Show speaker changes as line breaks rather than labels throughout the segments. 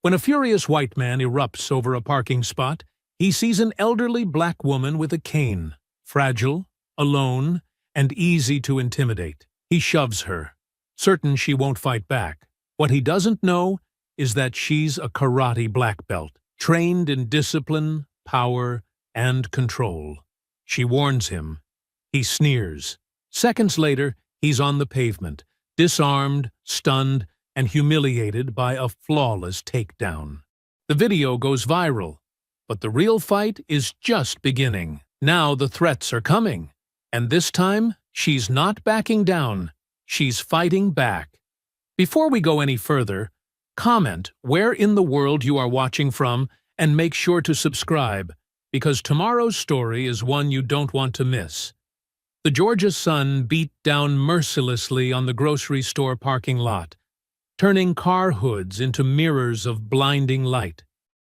When a furious white man erupts over a parking spot, he sees an elderly black woman with a cane, fragile, alone, and easy to intimidate. He shoves her, certain she won't fight back. What he doesn't know is that she's a karate black belt, trained in discipline, power, and control. She warns him. He sneers. Seconds later, he's on the pavement, disarmed, stunned, and humiliated by a flawless takedown. The video goes viral, but the real fight is just beginning. Now the threats are coming, and this time, she's not backing down. She's fighting back. Before we go any further, comment where in the world you are watching from and make sure to subscribe, because tomorrow's story is one you don't want to miss. The Georgia sun beat down mercilessly on the grocery store parking lot, turning car hoods into mirrors of blinding light.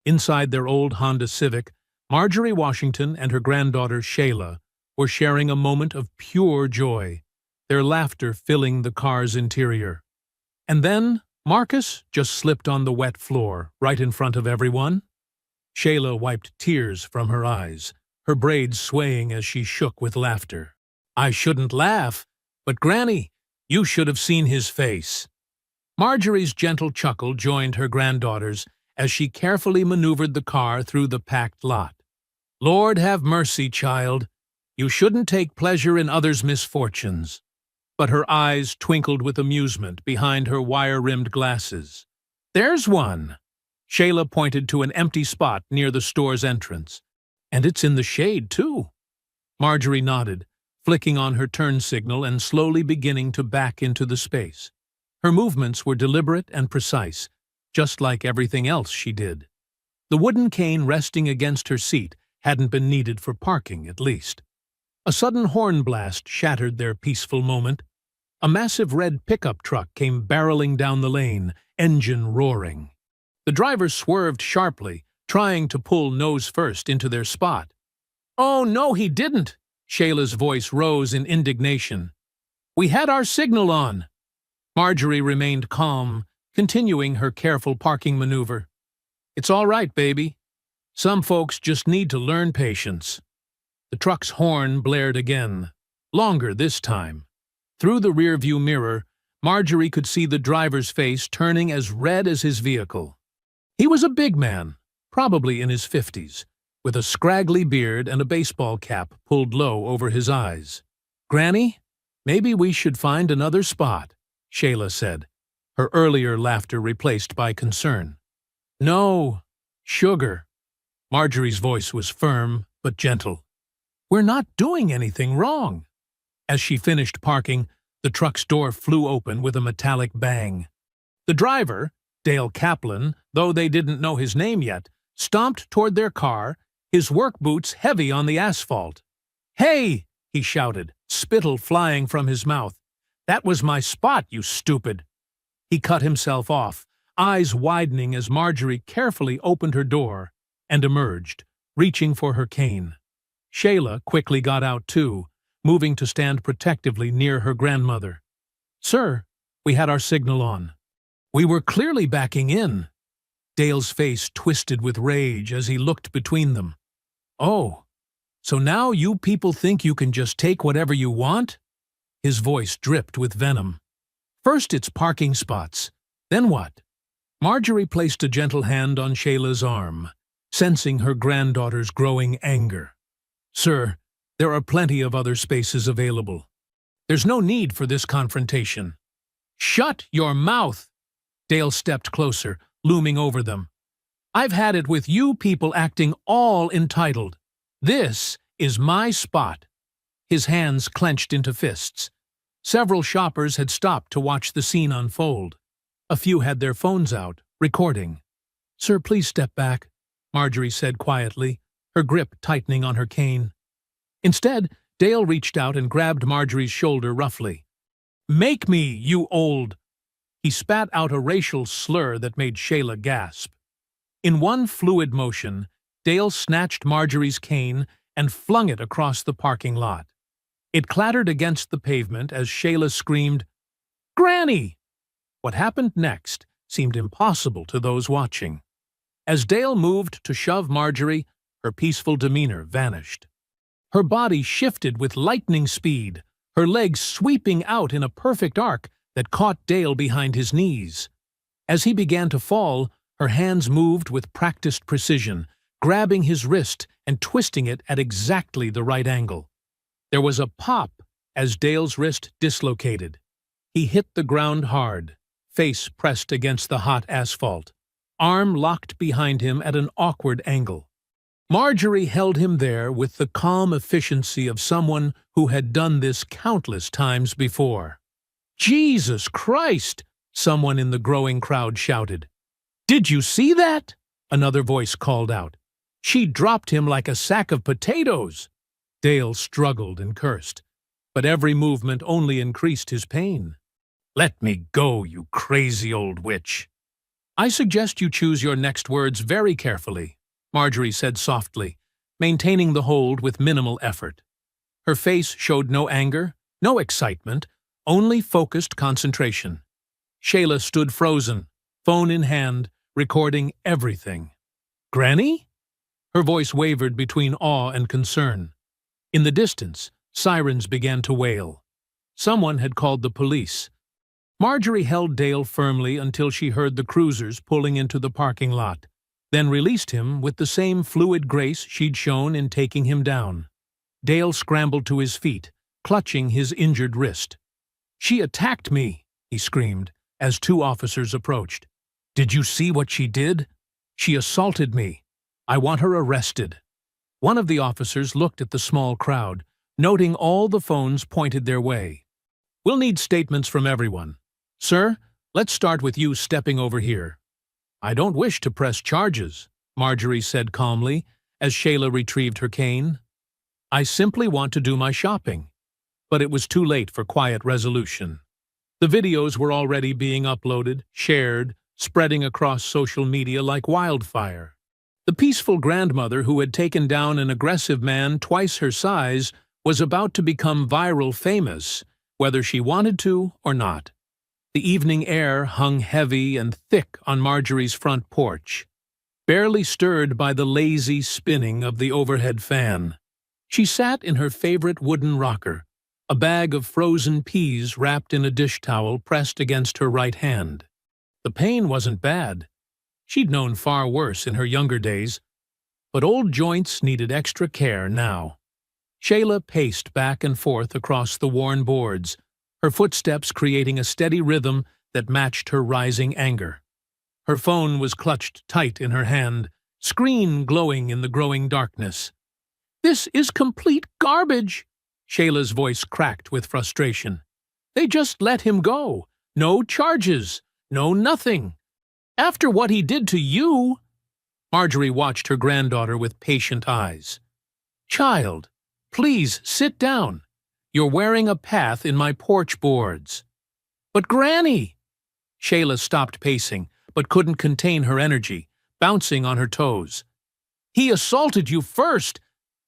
Inside their old Honda Civic, Marjorie Washington and her granddaughter Shayla were sharing a moment of pure joy, their laughter filling the car's interior. And then Marcus just slipped on the wet floor, right in front of everyone. Shayla wiped tears from her eyes, her braids swaying as she shook with laughter. "I shouldn't laugh, but Granny, you should have seen his face." Marjorie's gentle chuckle joined her granddaughter's as she carefully maneuvered the car through the packed lot. "Lord have mercy, child. You shouldn't take pleasure in others' misfortunes." But her eyes twinkled with amusement behind her wire-rimmed glasses. "There's one." Shayla pointed to an empty spot near the store's entrance. "And it's in the shade, too." Marjorie nodded, flicking on her turn signal and slowly beginning to back into the space. Her movements were deliberate and precise, just like everything else she did. The wooden cane resting against her seat hadn't been needed for parking, at least. A sudden horn blast shattered their peaceful moment. A massive red pickup truck came barreling down the lane, engine roaring. The driver swerved sharply, trying to pull nose first into their spot. "Oh, no, he didn't!" Shayla's voice rose in indignation. "We had our signal on." Marjorie remained calm, continuing her careful parking maneuver. "It's all right, baby. Some folks just need to learn patience." The truck's horn blared again, longer this time. Through the rearview mirror, Marjorie could see the driver's face turning as red as his vehicle. He was a big man, probably in his 50s, with a scraggly beard and a baseball cap pulled low over his eyes. "Granny, maybe we should find another spot," Shayla said, her earlier laughter replaced by concern. "No, sugar." Marjorie's voice was firm but gentle. "We're not doing anything wrong." As she finished parking, the truck's door flew open with a metallic bang. The driver, Dale Kaplan, though they didn't know his name yet, stomped toward their car, his work boots heavy on the asphalt. "Hey!" he shouted, spittle flying from his mouth. "That was my spot, you stupid!" He cut himself off, eyes widening as Marjorie carefully opened her door and emerged, reaching for her cane. Shayla quickly got out too, moving to stand protectively near her grandmother. "Sir, we had our signal on." "We were clearly backing in." Dale's face twisted with rage as he looked between them. "Oh, so now you people think you can just take whatever you want?" His voice dripped with venom. "First it's parking spots. Then what?" Marjorie placed a gentle hand on Shayla's arm, sensing her granddaughter's growing anger. "Sir, there are plenty of other spaces available. There's no need for this confrontation." "Shut your mouth!" Dale stepped closer, looming over them. "I've had it with you people acting all entitled. This is my spot." His hands clenched into fists. Several shoppers had stopped to watch the scene unfold. A few had their phones out, recording. "Sir, please step back," Marjorie said quietly, her grip tightening on her cane. Instead, Dale reached out and grabbed Marjorie's shoulder roughly. "Make me, you old—" He spat out a racial slur that made Shayla gasp. In one fluid motion, Dale snatched Marjorie's cane and flung it across the parking lot. It clattered against the pavement as Shayla screamed, "Granny!" What happened next seemed impossible to those watching. As Dale moved to shove Marjorie, her peaceful demeanor vanished. Her body shifted with lightning speed, her legs sweeping out in a perfect arc that caught Dale behind his knees. As he began to fall, her hands moved with practiced precision, grabbing his wrist and twisting it at exactly the right angle. There was a pop as Dale's wrist dislocated. He hit the ground hard, face pressed against the hot asphalt, arm locked behind him at an awkward angle. Marjorie held him there with the calm efficiency of someone who had done this countless times before. "Jesus Christ!" someone in the growing crowd shouted. "Did you see that?" another voice called out. "She dropped him like a sack of potatoes." Dale struggled and cursed, but every movement only increased his pain. "Let me go, you crazy old witch." "I suggest you choose your next words very carefully," Marjorie said softly, maintaining the hold with minimal effort. Her face showed no anger, no excitement, only focused concentration. Shayla stood frozen, phone in hand, recording everything. "Granny?" Her voice wavered between awe and concern. In the distance, sirens began to wail. Someone had called the police. Marjorie held Dale firmly until she heard the cruisers pulling into the parking lot, then released him with the same fluid grace she'd shown in taking him down. Dale scrambled to his feet, clutching his injured wrist. "She attacked me," he screamed, as two officers approached. "Did you see what she did? She assaulted me. I want her arrested." One of the officers looked at the small crowd, noting all the phones pointed their way. "We'll need statements from everyone. Sir, let's start with you stepping over here." "I don't wish to press charges," Marjorie said calmly, as Shayla retrieved her cane. "I simply want to do my shopping." But it was too late for quiet resolution. The videos were already being uploaded, shared, spreading across social media like wildfire. The peaceful grandmother who had taken down an aggressive man twice her size was about to become viral famous, whether she wanted to or not. The evening air hung heavy and thick on Marjorie's front porch, barely stirred by the lazy spinning of the overhead fan. She sat in her favorite wooden rocker, a bag of frozen peas wrapped in a dish towel pressed against her right hand. The pain wasn't bad. She'd known far worse in her younger days, but old joints needed extra care now. Shayla paced back and forth across the worn boards, her footsteps creating a steady rhythm that matched her rising anger. Her phone was clutched tight in her hand, screen glowing in the growing darkness. "This is complete garbage," Shayla's voice cracked with frustration. "They just let him go. No charges. No nothing. After what he did to you." Marjorie watched her granddaughter with patient eyes. "Child, please sit down. You're wearing a path in my porch boards." "But Granny!" Shayla stopped pacing, but couldn't contain her energy, bouncing on her toes. "He assaulted you first.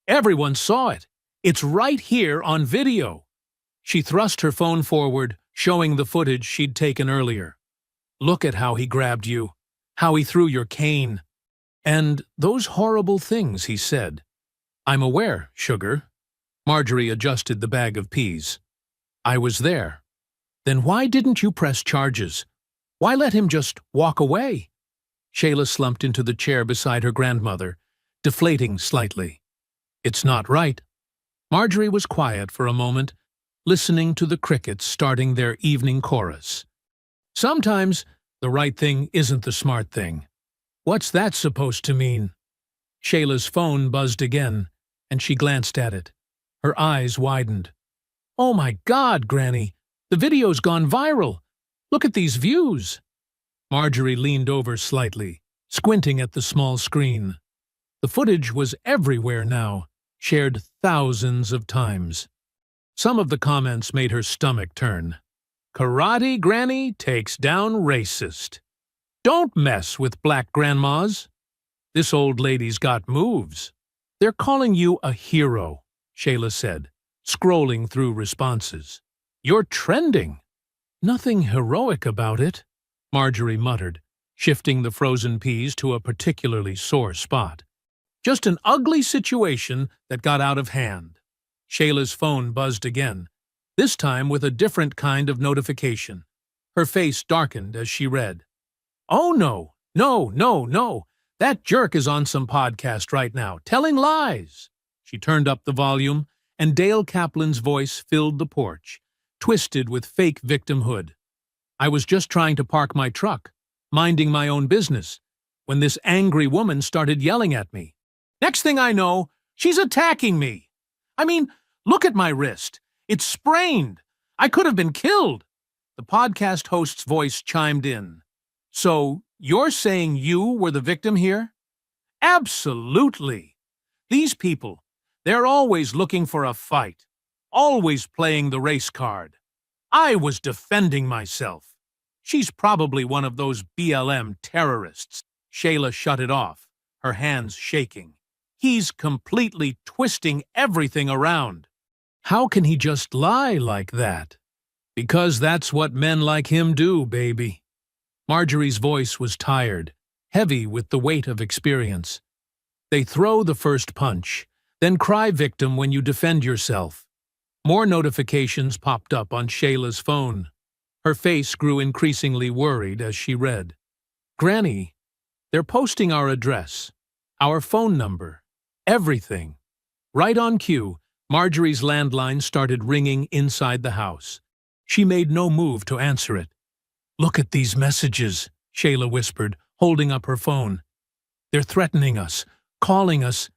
Everyone saw it. It's right here on video." She thrust her phone forward, showing the footage she'd taken earlier. "Look at how he grabbed you, how he threw your cane. And those horrible things he said." "I'm aware, sugar." Marjorie adjusted the bag of peas. "I was there." "Then why didn't you press charges? Why let him just walk away?" Shayla slumped into the chair beside her grandmother, deflating slightly. "It's not right." Marjorie was quiet for a moment, listening to the crickets starting their evening chorus. "Sometimes the right thing isn't the smart thing." "What's that supposed to mean?" Shayla's phone buzzed again, and she glanced at it. Her eyes widened. "Oh my God, Granny! The video's gone viral! Look at these views!" Marjorie leaned over slightly, squinting at the small screen. The footage was everywhere now, shared thousands of times. Some of the comments made her stomach turn. "Karate Granny takes down racist." "Don't mess with black grandmas." "This old lady's got moves." "They're calling you a hero," Shayla said, scrolling through responses. "You're trending." "Nothing heroic about it." Marjorie muttered, shifting the frozen peas to a particularly sore spot. Just an ugly situation that got out of hand. Shayla's phone buzzed again, this time with a different kind of notification. Her face darkened as she read. "Oh no, no, no, no. That jerk is on some podcast right now, telling lies." She turned up the volume, and Dale Kaplan's voice filled the porch, twisted with fake victimhood. "I was just trying to park my truck, minding my own business, when this angry woman started yelling at me. Next thing I know, she's attacking me. I mean, look at my wrist. It's sprained. I could have been killed." The podcast host's voice chimed in. "So, you're saying you were the victim here?" "Absolutely. These people, they're always looking for a fight, always playing the race card. I was defending myself. She's probably one of those BLM terrorists." Shayla shut it off, her hands shaking. "He's completely twisting everything around." "How can he just lie like that?" "Because that's what men like him do, baby." Marjorie's voice was tired, heavy with the weight of experience. "They throw the first punch, then cry victim when you defend yourself." More notifications popped up on Shayla's phone. Her face grew increasingly worried as she read. "Granny, they're posting our address, our phone number, everything." Right on cue, Marjorie's landline started ringing inside the house. She made no move to answer it. "Look at these messages," Shayla whispered, holding up her phone. "They're threatening us, calling us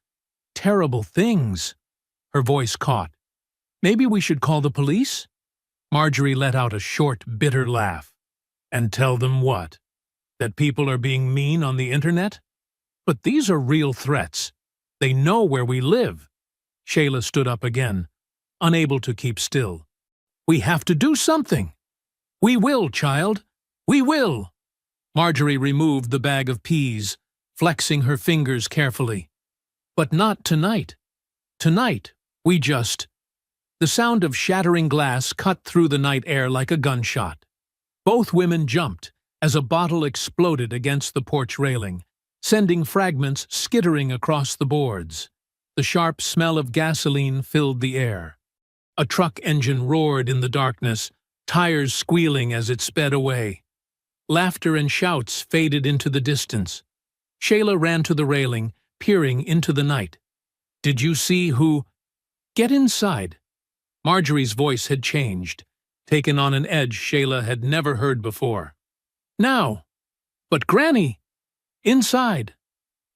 terrible things." Her voice caught. "Maybe we should call the police?" Marjorie let out a short, bitter laugh. "And tell them what? That people are being mean on the internet? But these are real threats. They know where we live." Shayla stood up again, unable to keep still. "We have to do something." "We will, child. We will." Marjorie removed the bag of peas, flexing her fingers carefully. "But not tonight. Tonight, we just—" The sound of shattering glass cut through the night air like a gunshot. Both women jumped as a bottle exploded against the porch railing, sending fragments skittering across the boards. The sharp smell of gasoline filled the air. A truck engine roared in the darkness, tires squealing as it sped away. Laughter and shouts faded into the distance. Shayla ran to the railing, peering into the night. "Did you see who—" "Get inside." Marjorie's voice had changed, taken on an edge Shayla had never heard before. "Now." "But Granny—" "Inside."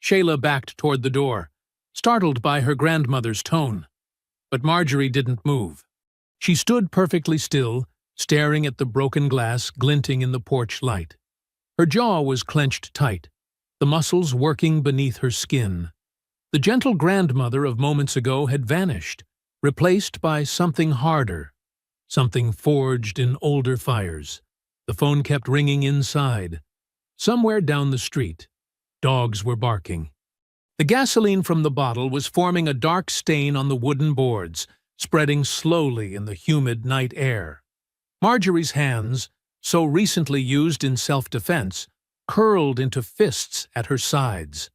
Shayla backed toward the door, startled by her grandmother's tone. But Marjorie didn't move. She stood perfectly still, staring at the broken glass glinting in the porch light. Her jaw was clenched tight, the muscles working beneath her skin. The gentle grandmother of moments ago had vanished, replaced by something harder, something forged in older fires. The phone kept ringing inside. Somewhere down the street, dogs were barking. The gasoline from the bottle was forming a dark stain on the wooden boards, spreading slowly in the humid night air. Marjorie's hands, so recently used in self-defense, curled into fists at her sides.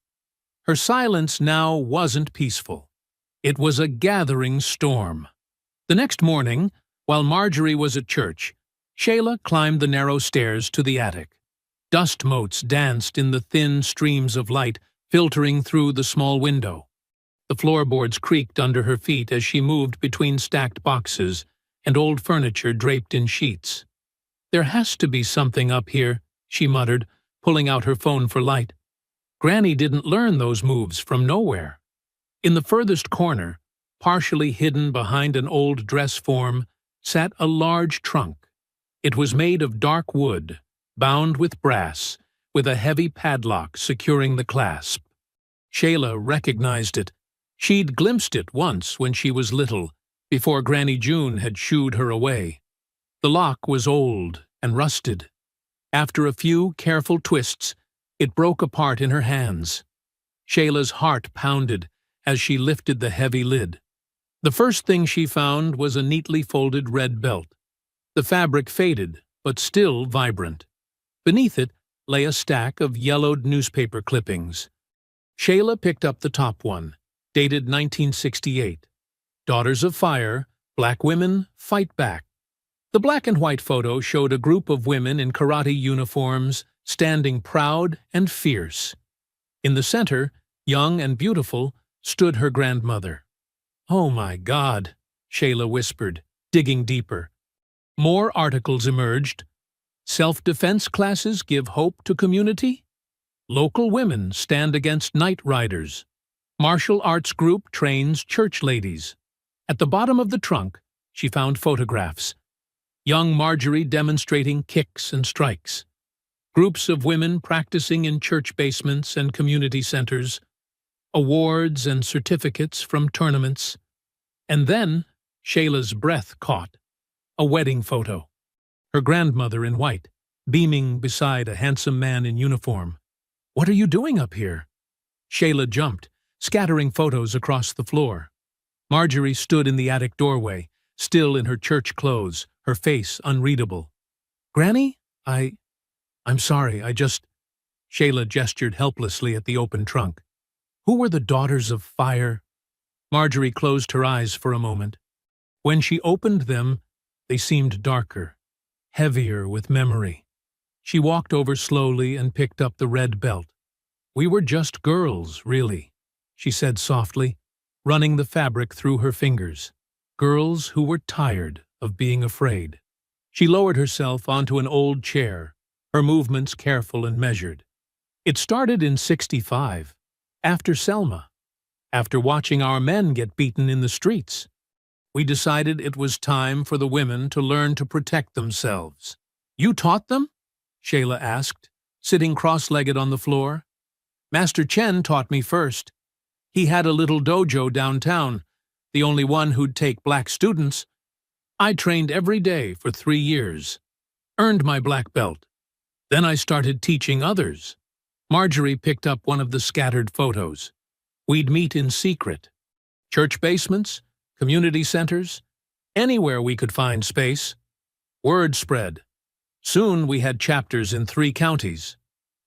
Her silence now wasn't peaceful. It was a gathering storm. The next morning, while Marjorie was at church, Shayla climbed the narrow stairs to the attic. Dust motes danced in the thin streams of light filtering through the small window. The floorboards creaked under her feet as she moved between stacked boxes and old furniture draped in sheets. "There has to be something up here," she muttered, pulling out her phone for light. Granny didn't learn those moves from nowhere. In the furthest corner, partially hidden behind an old dress form, sat a large trunk. It was made of dark wood, bound with brass, with a heavy padlock securing the clasp. Shayla recognized it. She'd glimpsed it once when she was little, before Granny June had shooed her away. The lock was old and rusted. After a few careful twists, it broke apart in her hands. Shayla's heart pounded as she lifted the heavy lid. The first thing she found was a neatly folded red belt. The fabric faded, but still vibrant. Beneath it lay a stack of yellowed newspaper clippings. Shayla picked up the top one, dated 1968. Daughters of Fire, Black Women Fight Back. The black and white photo showed a group of women in karate uniforms standing proud and fierce. In the center, young and beautiful, stood her grandmother. "Oh my God," Shayla whispered, digging deeper. More articles emerged. Self-defense classes give hope to community. Local women stand against night riders. Martial arts group trains church ladies. At the bottom of the trunk, she found photographs. Young Marjorie demonstrating kicks and strikes. Groups of women practicing in church basements and community centers. Awards and certificates from tournaments. And then, Shayla's breath caught. A wedding photo. Her grandmother in white, beaming beside a handsome man in uniform. "What are you doing up here?" Shayla jumped, scattering photos across the floor. Marjorie stood in the attic doorway, still in her church clothes, her face unreadable. "Granny, I'm sorry, Shayla gestured helplessly at the open trunk. "Who were the Daughters of Fire?" Marjorie closed her eyes for a moment. When she opened them, they seemed darker, heavier with memory. She walked over slowly and picked up the red belt. "We were just girls, really," she said softly, running the fabric through her fingers. Girls who were tired of being afraid. She lowered herself onto an old chair, her movements careful and measured. "It started in '65, after Selma, after watching our men get beaten in the streets. We decided it was time for the women to learn to protect themselves." "You taught them?" Shayla asked, sitting cross-legged on the floor. "Master Chen taught me first. He had a little dojo downtown, the only one who'd take black students. I trained every day for 3 years, earned my black belt. Then I started teaching others." Marjorie picked up one of the scattered photos. "We'd meet in secret. Church basements, community centers, anywhere we could find space. Word spread. Soon we had chapters in 3 counties.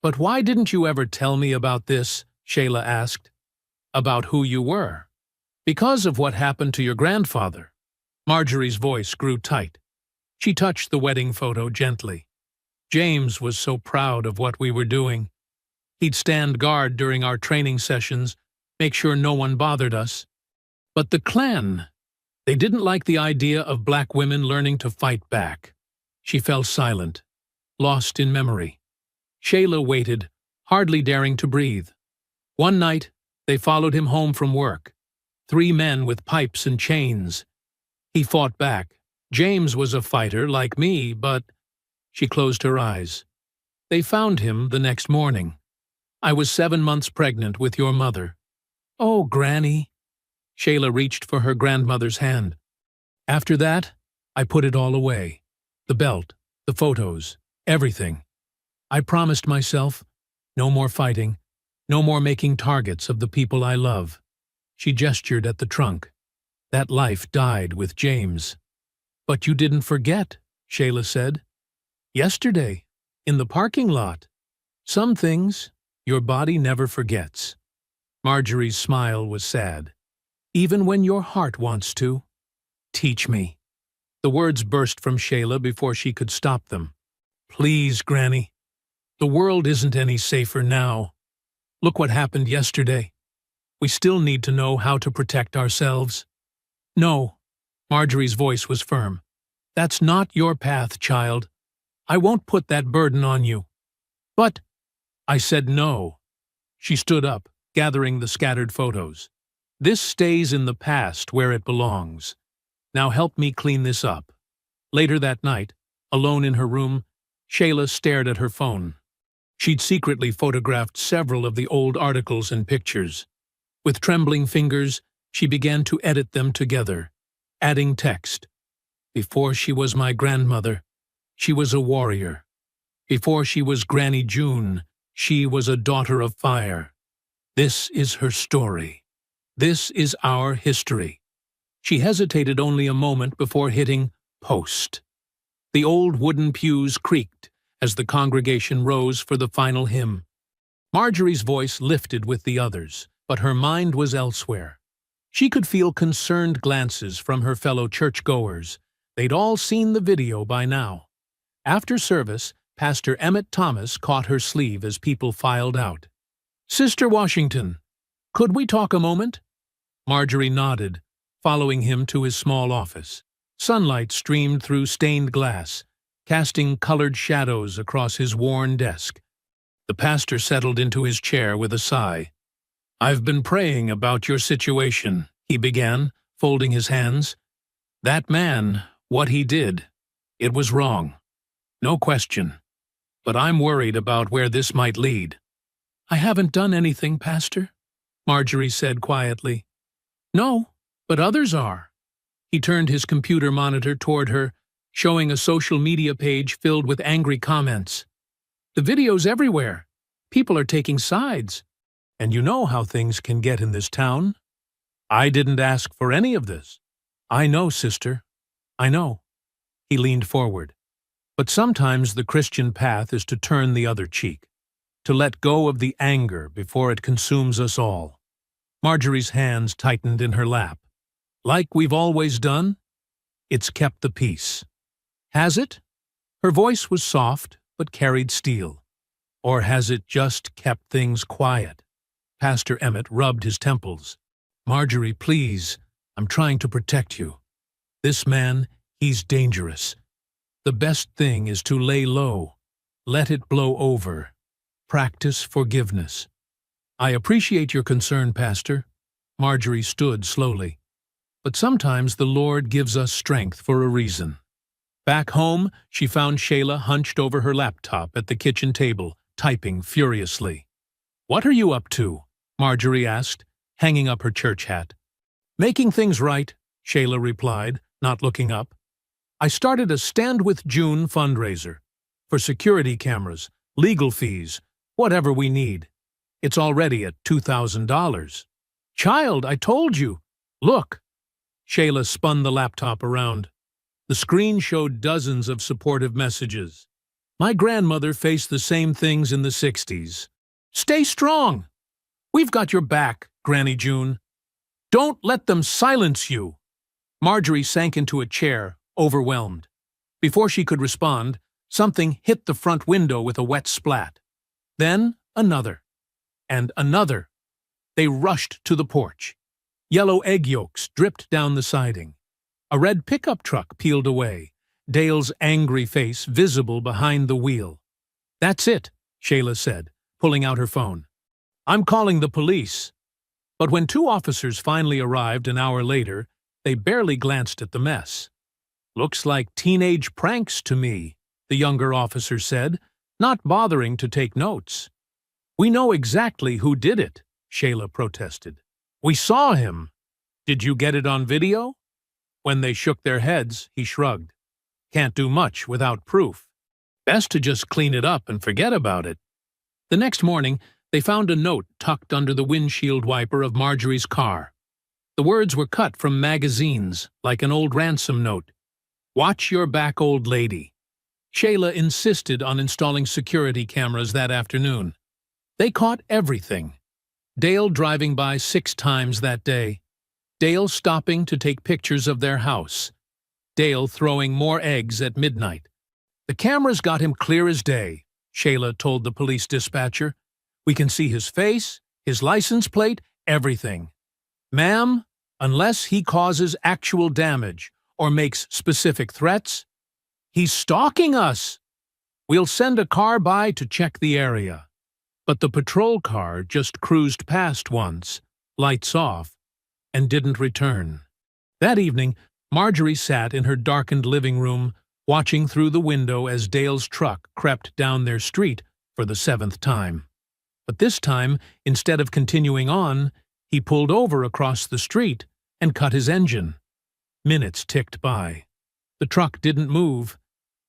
But why didn't you ever tell me about this?" Shayla asked. "About who you were." "Because of what happened to your grandfather." Marjorie's voice grew tight. She touched the wedding photo gently. "James was so proud of what we were doing. He'd stand guard during our training sessions, make sure no one bothered us. But the clan, they didn't like the idea of black women learning to fight back." She fell silent, lost in memory. Shayla waited, hardly daring to breathe. One night, they followed him home from work. 3 men with pipes and chains. He fought back. James was a fighter like me, but... She closed her eyes. "They found him the next morning. I was 7 months pregnant with your mother." "Oh, Granny." Shayla reached for her grandmother's hand. "After that, I put it all away. The belt, the photos, everything. I promised myself, no more fighting, no more making targets of the people I love." She gestured at the trunk. "That life died with James." "But you didn't forget," Shayla said. "Yesterday, in the parking lot. Some things your body never forgets." Marjorie's smile was sad. "Even when your heart wants to. Teach me." The words burst from Shayla before she could stop them. "Please, Granny. The world isn't any safer now. Look what happened yesterday. We still need to know how to protect ourselves." "No." Marjorie's voice was firm. "That's not your path, child. I won't put that burden on you." "But..." "I said no." She stood up, gathering the scattered photos. "This stays in the past where it belongs. Now help me clean this up." Later that night, alone in her room, Shayla stared at her phone. She'd secretly photographed several of the old articles and pictures. With trembling fingers, she began to edit them together, adding text. "Before she was my grandmother, she was a warrior. Before she was Granny June, she was a daughter of fire. This is her story. This is our history." She hesitated only a moment before hitting post. The old wooden pews creaked, as the congregation rose for the final hymn. Marjorie's voice lifted with the others, but her mind was elsewhere. She could feel concerned glances from her fellow churchgoers. They'd all seen the video by now. After service, Pastor Emmett Thomas caught her sleeve as people filed out. "Sister Washington, could we talk a moment?" Marjorie nodded, following him to his small office. Sunlight streamed through stained glass, casting colored shadows across his worn desk. The pastor settled into his chair with a sigh. "I've been praying about your situation," he began, folding his hands. "That man, what he did, it was wrong. No question. But I'm worried about where this might lead." "I haven't done anything, Pastor," Marjorie said quietly. "No, but others are." He turned his computer monitor toward her, showing a social media page filled with angry comments. "The video's everywhere. People are taking sides. And you know how things can get in this town. I didn't ask for any of this." "I know, sister. I know." He leaned forward. "But sometimes the Christian path is to turn the other cheek, to let go of the anger before it consumes us all." Marjorie's hands tightened in her lap. "Like we've always done? It's kept the peace." "Has it?" Her voice was soft, but carried steel. "Or has it just kept things quiet?" Pastor Emmett rubbed his temples. "Marjorie, please, I'm trying to protect you. This man, he's dangerous. The best thing is to lay low. Let it blow over. Practice forgiveness." "I appreciate your concern, Pastor." Marjorie stood slowly. "But sometimes the Lord gives us strength for a reason." Back home, she found Shayla hunched over her laptop at the kitchen table, typing furiously. "What are you up to?" Marjorie asked, hanging up her church hat. "Making things right," Shayla replied, not looking up. "I started a Stand with June fundraiser for security cameras, legal fees, whatever we need. It's already at $2,000. "Child, I told you. Look." Shayla spun the laptop around. The screen showed dozens of supportive messages. "My grandmother faced the same things in the 60s. Stay strong. We've got your back, Granny June. Don't let them silence you." Marjorie sank into a chair, overwhelmed. Before she could respond, something hit the front window with a wet splat. Then another. And another. They rushed to the porch. Yellow egg yolks dripped down the siding. A red pickup truck peeled away, Dale's angry face visible behind the wheel. "That's it," Shayla said, pulling out her phone. "I'm calling the police." But when two officers finally arrived an hour later, they barely glanced at the mess. "Looks like teenage pranks to me," the younger officer said, not bothering to take notes. "We know exactly who did it," Shayla protested. "We saw him. Did you get it on video?" When they shook their heads, he shrugged. "Can't do much without proof. Best to just clean it up and forget about it." The next morning, they found a note tucked under the windshield wiper of Marjorie's car. The words were cut from magazines, like an old ransom note. "Watch your back, old lady." Shayla insisted on installing security cameras that afternoon. They caught everything. Dale driving by 6 times that day. Dale stopping to take pictures of their house. Dale throwing more eggs at midnight. "The cameras got him clear as day," Shayla told the police dispatcher. "We can see his face, his license plate, everything. Ma'am, unless he causes actual damage or makes specific threats, he's stalking us. We'll send a car by to check the area." But the patrol car just cruised past once, lights off, and didn't return. That evening, Marjorie sat in her darkened living room, watching through the window as Dale's truck crept down their street for the 7th time. But this time, instead of continuing on, he pulled over across the street and cut his engine. Minutes ticked by. The truck didn't move.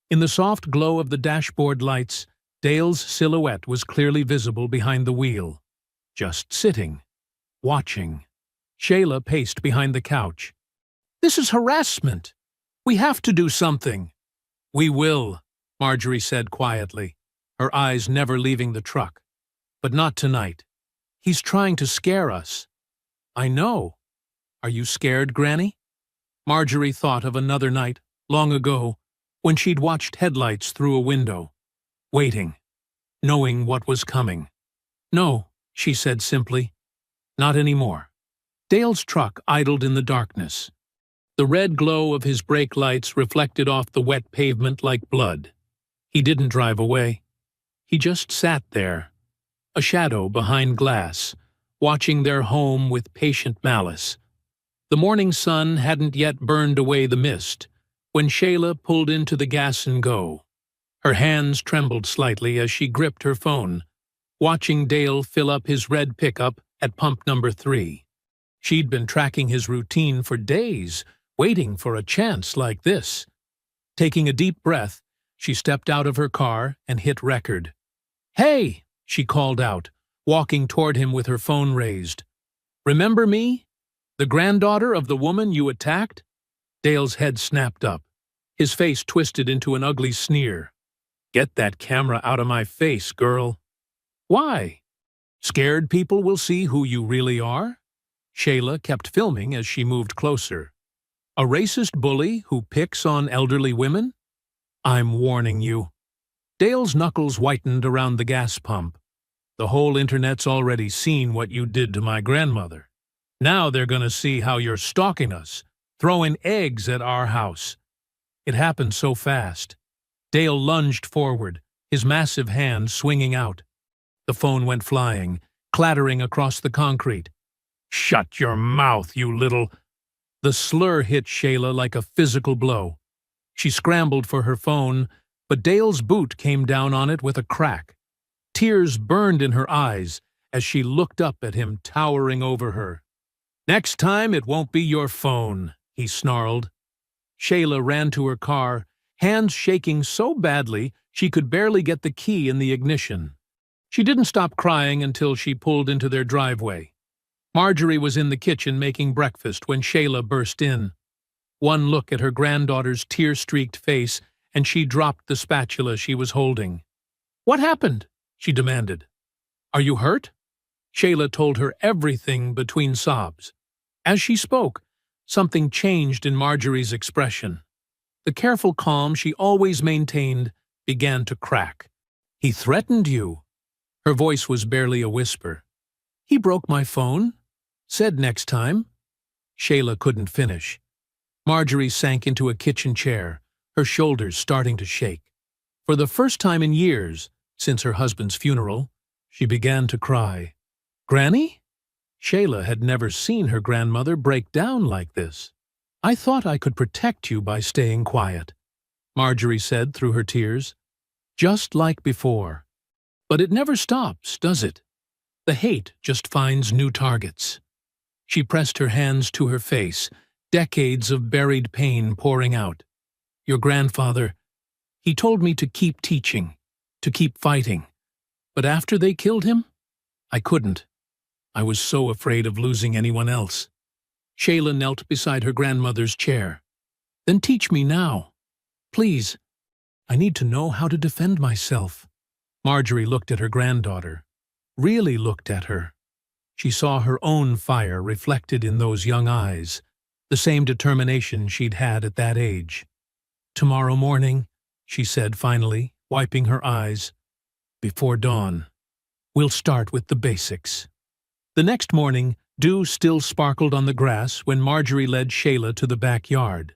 In the soft glow of the dashboard lights, Dale's silhouette was clearly visible behind the wheel. Just sitting, watching. Shayla paced behind the couch. "This is harassment. We have to do something." "We will," Marjorie said quietly, her eyes never leaving the truck. But not tonight. He's trying to scare us. I know. Are you scared, Granny? Marjorie thought of another night, long ago, when she'd watched headlights through a window, waiting, knowing what was coming. No, she said simply. Not anymore. Dale's truck idled in the darkness. The red glow of his brake lights reflected off the wet pavement like blood. He didn't drive away. He just sat there, a shadow behind glass, watching their home with patient malice. The morning sun hadn't yet burned away the mist when Shayla pulled into the gas and go. Her hands trembled slightly as she gripped her phone, watching Dale fill up his red pickup at pump number 3. She'd been tracking his routine for days, waiting for a chance like this. Taking a deep breath, she stepped out of her car and hit record. "Hey!" she called out, walking toward him with her phone raised. "Remember me? The granddaughter of the woman you attacked?" Dale's head snapped up. His face twisted into an ugly sneer. "Get that camera out of my face, girl." "Why? Scared people will see who you really are?" Shayla kept filming as she moved closer. "A racist bully who picks on elderly women? I'm warning you." Dale's knuckles whitened around the gas pump. "The whole internet's already seen what you did to my grandmother. Now they're gonna see how you're stalking us, throwing eggs at our house." It happened so fast. Dale lunged forward, his massive hand swinging out. The phone went flying, clattering across the concrete. "Shut your mouth, you little—" The slur hit Shayla like a physical blow. She scrambled for her phone, but Dale's boot came down on it with a crack. Tears burned in her eyes as she looked up at him towering over her. "Next time it won't be your phone," he snarled. Shayla ran to her car, hands shaking so badly she could barely get the key in the ignition. She didn't stop crying until she pulled into their driveway. Marjorie was in the kitchen making breakfast when Shayla burst in. One look at her granddaughter's tear-streaked face, and she dropped the spatula she was holding. "What happened?" she demanded. "Are you hurt?" Shayla told her everything between sobs. As she spoke, something changed in Marjorie's expression. The careful calm she always maintained began to crack. "He threatened you." Her voice was barely a whisper. "He broke my phone. Said next time." Shayla couldn't finish. Marjorie sank into a kitchen chair, her shoulders starting to shake. For the first time in years, since her husband's funeral, she began to cry. "Granny?" Shayla had never seen her grandmother break down like this. "I thought I could protect you by staying quiet," Marjorie said through her tears. "Just like before. But it never stops, does it? The hate just finds new targets." She pressed her hands to her face, decades of buried pain pouring out. "Your grandfather, he told me to keep teaching, to keep fighting. But after they killed him, I couldn't. I was so afraid of losing anyone else." Shayla knelt beside her grandmother's chair. "Then teach me now. Please. I need to know how to defend myself." Marjorie looked at her granddaughter, really looked at her. She saw her own fire reflected in those young eyes, the same determination she'd had at that age. "Tomorrow morning," she said finally, wiping her eyes, "before dawn. We'll start with the basics." The next morning, dew still sparkled on the grass when Marjorie led Shayla to the backyard.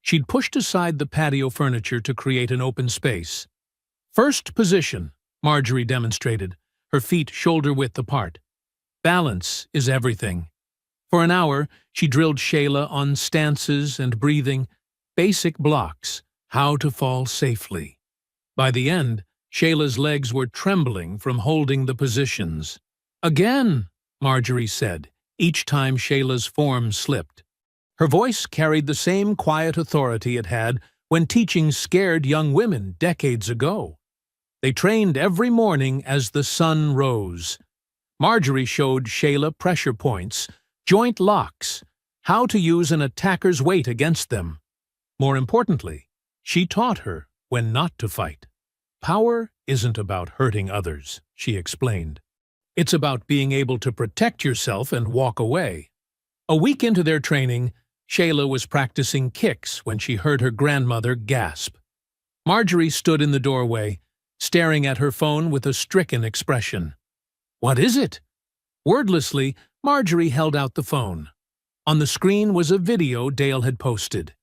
She'd pushed aside the patio furniture to create an open space. "First position," Marjorie demonstrated, her feet shoulder-width apart. "Balance is everything." For an hour, she drilled Shayla on stances and breathing, basic blocks, how to fall safely. By the end, Shayla's legs were trembling from holding the positions. "Again," Marjorie said, each time Shayla's form slipped. Her voice carried the same quiet authority it had when teaching scared young women decades ago. They trained every morning as the sun rose. Marjorie showed Shayla pressure points, joint locks, how to use an attacker's weight against them. More importantly, she taught her when not to fight. Power isn't about hurting others, she explained. It's about being able to protect yourself and walk away. A week into their training, Shayla was practicing kicks when she heard her grandmother gasp. Marjorie stood in the doorway, staring at her phone with a stricken expression. "What is it?" Wordlessly, Marjorie held out the phone. On the screen was a video Dale had posted.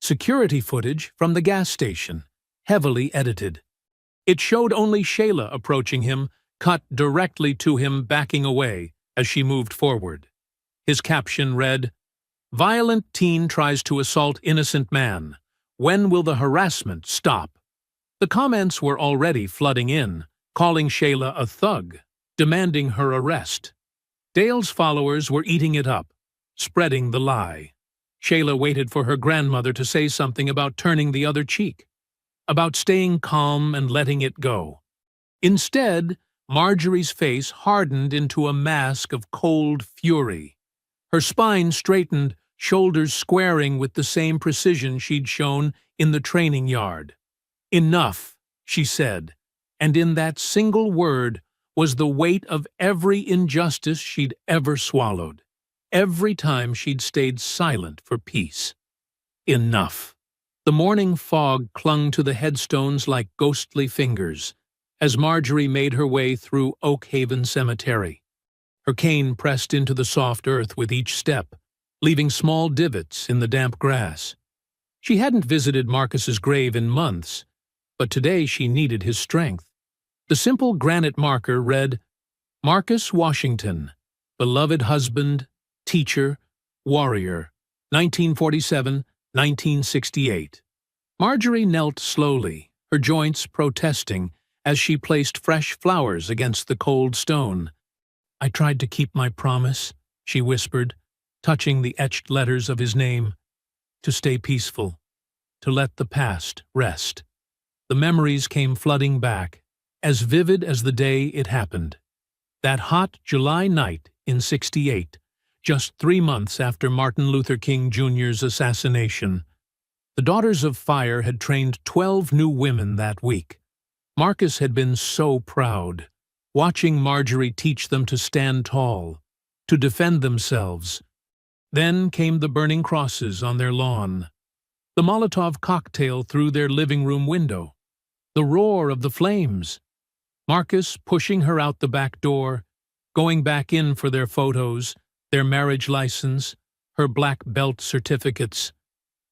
Security footage from the gas station, heavily edited. It showed only Shayla approaching him, cut directly to him backing away as she moved forward. His caption read, "Violent teen tries to assault innocent man. When will the harassment stop?" The comments were already flooding in, calling Shayla a thug, demanding her arrest. Dale's followers were eating it up, spreading the lie. Shayla waited for her grandmother to say something about turning the other cheek, about staying calm and letting it go. Instead, Marjorie's face hardened into a mask of cold fury. Her spine straightened, shoulders squaring with the same precision she'd shown in the training yard. "Enough," she said, and in that single word was the weight of every injustice she'd ever swallowed, every time she'd stayed silent for peace. Enough. The morning fog clung to the headstones like ghostly fingers as Marjorie made her way through Oak Haven Cemetery. Her cane pressed into the soft earth with each step, leaving small divots in the damp grass. She hadn't visited Marcus's grave in months, but today she needed his strength. The simple granite marker read, "Marcus Washington, beloved husband, teacher, warrior, 1947–1968. Marjorie knelt slowly, her joints protesting as she placed fresh flowers against the cold stone. "I tried to keep my promise," she whispered, touching the etched letters of his name, "to stay peaceful, to let the past rest." The memories came flooding back, as vivid as the day it happened. That hot July night in '68, just 3 months after Martin Luther King Jr.'s assassination. The Daughters of Fire had trained 12 new women that week. Marcus had been so proud, watching Marjorie teach them to stand tall, to defend themselves. Then came the burning crosses on their lawn, the Molotov cocktail through their living room window, the roar of the flames. Marcus pushing her out the back door, going back in for their photos, their marriage license, her black belt certificates.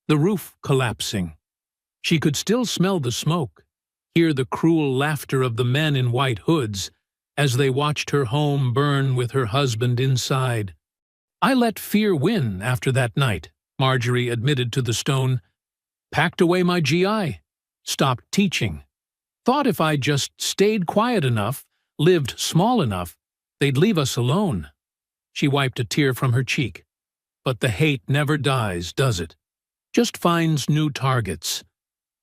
The roof collapsing. She could still smell the smoke, hear the cruel laughter of the men in white hoods as they watched her home burn with her husband inside. "I let fear win after that night," Marjorie admitted to the stone. "Packed away my GI, stopped teaching. Thought if I just stayed quiet enough, lived small enough, they'd leave us alone." She wiped a tear from her cheek. "But the hate never dies, does it? Just finds new targets.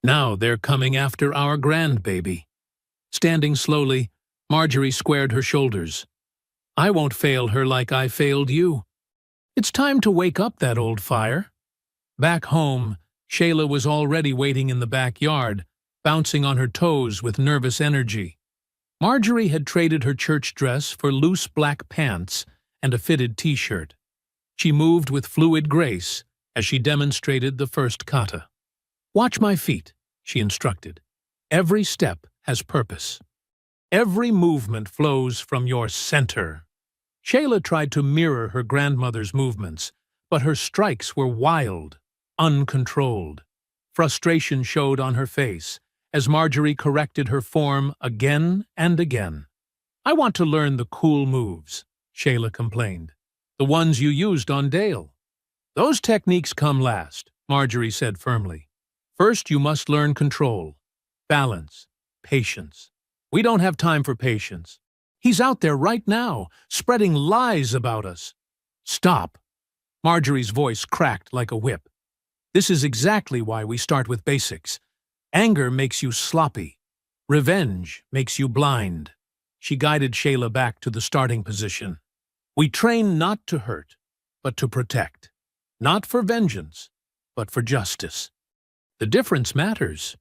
Now they're coming after our grandbaby." Standing slowly, Marjorie squared her shoulders. "I won't fail her like I failed you. It's time to wake up that old fire." Back home, Shayla was already waiting in the backyard, bouncing on her toes with nervous energy. Marjorie had traded her church dress for loose black pants and a fitted t-shirt. She moved with fluid grace as she demonstrated the first kata. "Watch my feet," she instructed. "Every step has purpose. Every movement flows from your center." Shayla tried to mirror her grandmother's movements, but her strikes were wild, uncontrolled. Frustration showed on her face as Marjorie corrected her form again and again. "I want to learn the cool moves," Shayla complained. "The ones you used on Dale." "Those techniques come last," Marjorie said firmly. "First you must learn control, balance, patience. We don't have time for patience. He's out there right now, spreading lies about us." "Stop." Marjorie's voice cracked like a whip. "This is exactly why we start with basics. Anger makes you sloppy. Revenge makes you blind." She guided Shayla back to the starting position. "We train not to hurt, but to protect. Not for vengeance, but for justice. The difference matters.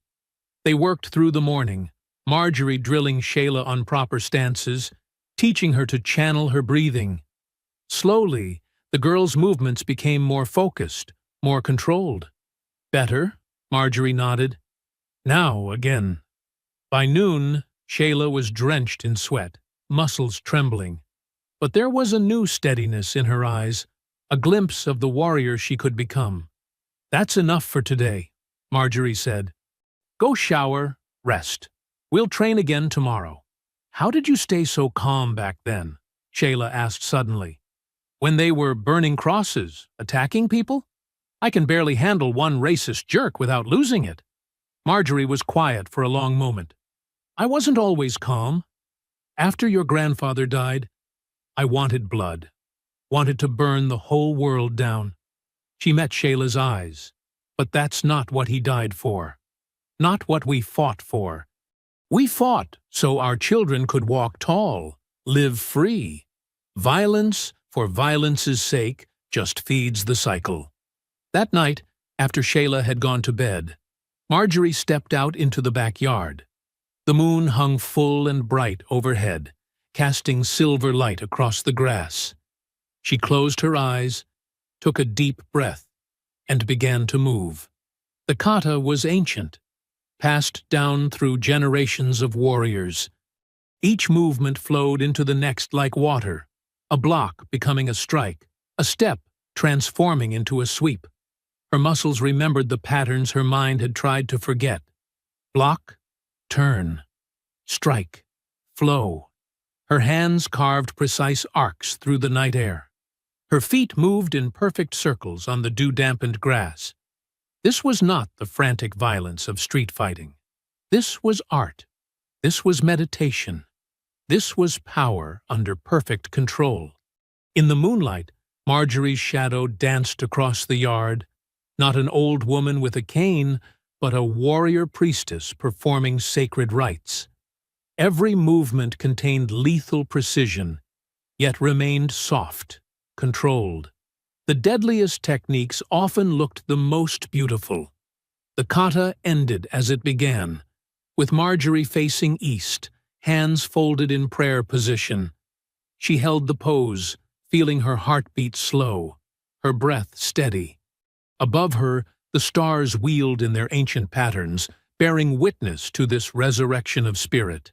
They worked through the morning, Marjorie drilling Shayla on proper stances, teaching her to channel her breathing. Slowly, the girl's movements became more focused, more controlled. Better, Marjorie nodded. Now again. By noon, Shayla was drenched in sweat, muscles trembling. But there was a new steadiness in her eyes, a glimpse of the warrior she could become. "That's enough for today," Marjorie said. "Go shower, rest. We'll train again tomorrow." "How did you stay so calm back then?" Shayla asked suddenly. "When they were burning crosses, attacking people? I can barely handle one racist jerk without losing it." Marjorie was quiet for a long moment. "I wasn't always calm. After your grandfather died, I wanted blood, wanted to burn the whole world down." She met Shayla's eyes. "But that's not what he died for. Not what we fought for. We fought so our children could walk tall, live free. Violence for violence's sake just feeds the cycle." That night, after Shayla had gone to bed, Marjorie stepped out into the backyard. The moon hung full and bright overhead, casting silver light across the grass. She closed her eyes, took a deep breath, and began to move. The kata was ancient, passed down through generations of warriors. Each movement flowed into the next like water, a block becoming a strike, a step transforming into a sweep. Her muscles remembered the patterns her mind had tried to forget. Block, turn, strike, flow. Her hands carved precise arcs through the night air. Her feet moved in perfect circles on the dew-dampened grass. This was not the frantic violence of street fighting. This was art. This was meditation. This was power under perfect control. In the moonlight, Marjorie's shadow danced across the yard, not an old woman with a cane, but a warrior priestess performing sacred rites. Every movement contained lethal precision, yet remained soft, controlled. The deadliest techniques often looked the most beautiful. The kata ended as it began, with Marjorie facing east, hands folded in prayer position. She held the pose, feeling her heartbeat slow, her breath steady. Above her, the stars wheeled in their ancient patterns, bearing witness to this resurrection of spirit.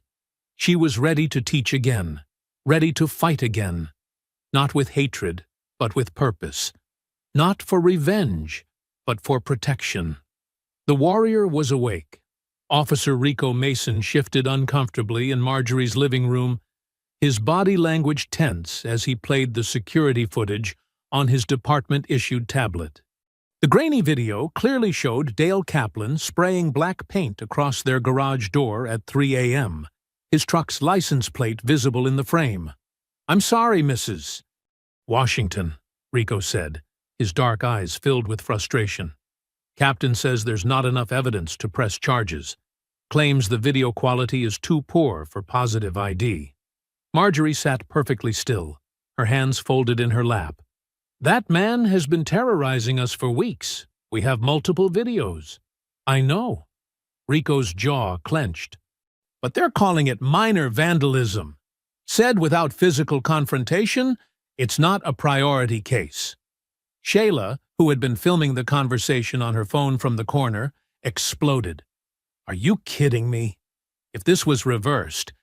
She was ready to teach again, ready to fight again, not with hatred, but with purpose, not for revenge, but for protection. The warrior was awake. Officer Rico Mason shifted uncomfortably in Marjorie's living room, his body language tense as he played the security footage on his department-issued tablet. The grainy video clearly showed Dale Kaplan spraying black paint across their garage door at 3 a.m., his truck's license plate visible in the frame. "I'm sorry, Mrs. Washington," Rico said, his dark eyes filled with frustration. "Captain says there's not enough evidence to press charges. Claims the video quality is too poor for positive ID." Marjorie sat perfectly still, her hands folded in her lap. "That man has been terrorizing us for weeks. We have multiple videos." "I know." Rico's jaw clenched. "But they're calling it minor vandalism. Said without physical confrontation, it's not a priority case." Shayla, who had been filming the conversation on her phone from the corner, exploded. "Are you kidding me? If this was reversed,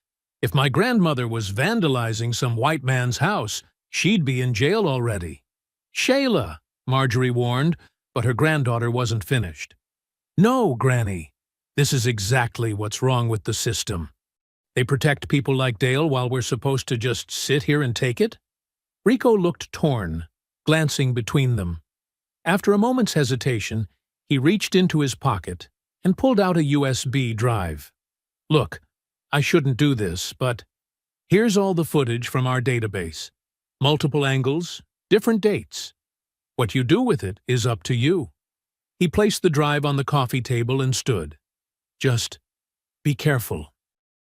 if my grandmother was vandalizing some white man's house, she'd be in jail already." "Shayla," Marjorie warned, but her granddaughter wasn't finished. "No, Granny. This is exactly what's wrong with the system. They protect people like Dale while we're supposed to just sit here and take it?" Rico looked torn, glancing between them. After a moment's hesitation, he reached into his pocket and pulled out a USB drive. "Look, I shouldn't do this, but here's all the footage from our database. Multiple angles, different dates. What you do with it is up to you." He placed the drive on the coffee table and stood. "Just be careful.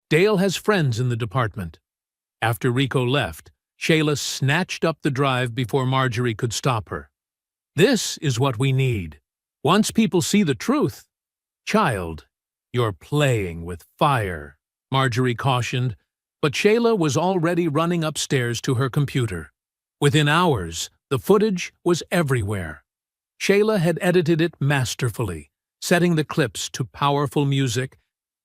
Dale has friends in the department." After Rico left, Shayla snatched up the drive before Marjorie could stop her. "This is what we need. Once people see the truth." "Child, "You're playing with fire," Marjorie cautioned, but Shayla was already running upstairs to her computer. Within hours, the footage was everywhere. Shayla had edited it masterfully, setting the clips to powerful music,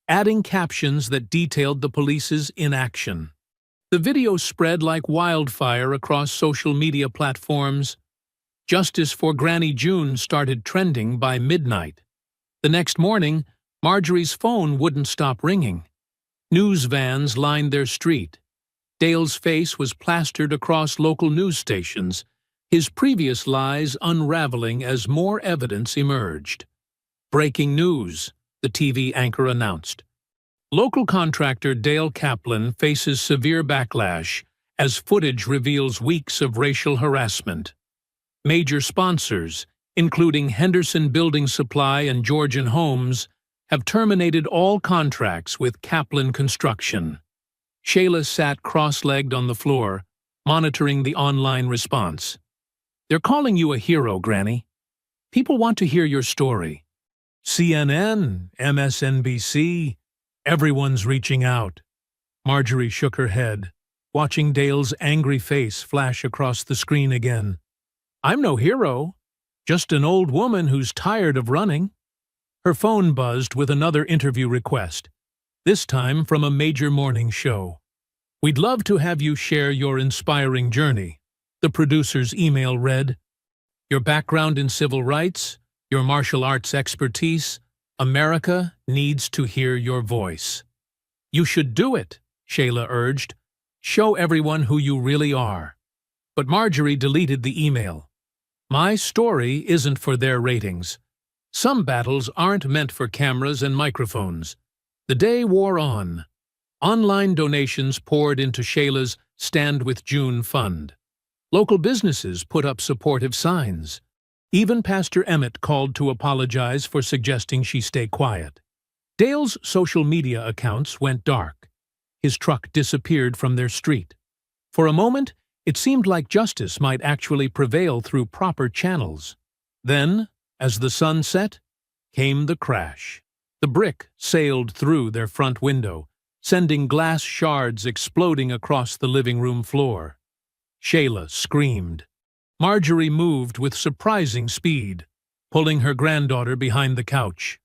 adding captions that detailed the police's inaction. The video spread like wildfire across social media platforms. Justice for Granny June started trending by midnight. The next morning, Marjorie's phone wouldn't stop ringing. News vans lined their street. Dale's face was plastered across local news stations, his previous lies unraveling as more evidence emerged. "Breaking news," the TV anchor announced. Local contractor Dale Kaplan faces severe backlash as footage reveals weeks of racial harassment. Major sponsors, including Henderson Building Supply and Georgian Homes, have terminated all contracts with Kaplan Construction. Shayla sat cross-legged on the floor, monitoring the online response. "They're calling you a hero, Granny. People want to hear your story. CNN, MSNBC, everyone's reaching out." Marjorie shook her head, watching Dale's angry face flash across the screen again. "I'm no hero, just an old woman who's tired of running." Her phone buzzed with another interview request, this time from a major morning show. "We'd love to have you share your inspiring journey," the producer's email read. "Your background in civil rights, your martial arts expertise, America needs to hear your voice." "You should do it," Shayla urged. "Show everyone who you really are." But Marjorie deleted the email. "My story isn't for their ratings. Some battles aren't meant for cameras and microphones." The day wore on. Online donations poured into Shayla's Stand With June fund. Local businesses put up supportive signs. Even Pastor Emmett called to apologize for suggesting she stay quiet. Dale's social media accounts went dark. His truck disappeared from their street. For a moment, it seemed like justice might actually prevail through proper channels. Then, as the sun set, came the crash. The brick sailed through their front window, sending glass shards exploding across the living room floor. Shayla screamed. Marjorie moved with surprising speed, pulling her granddaughter behind the couch.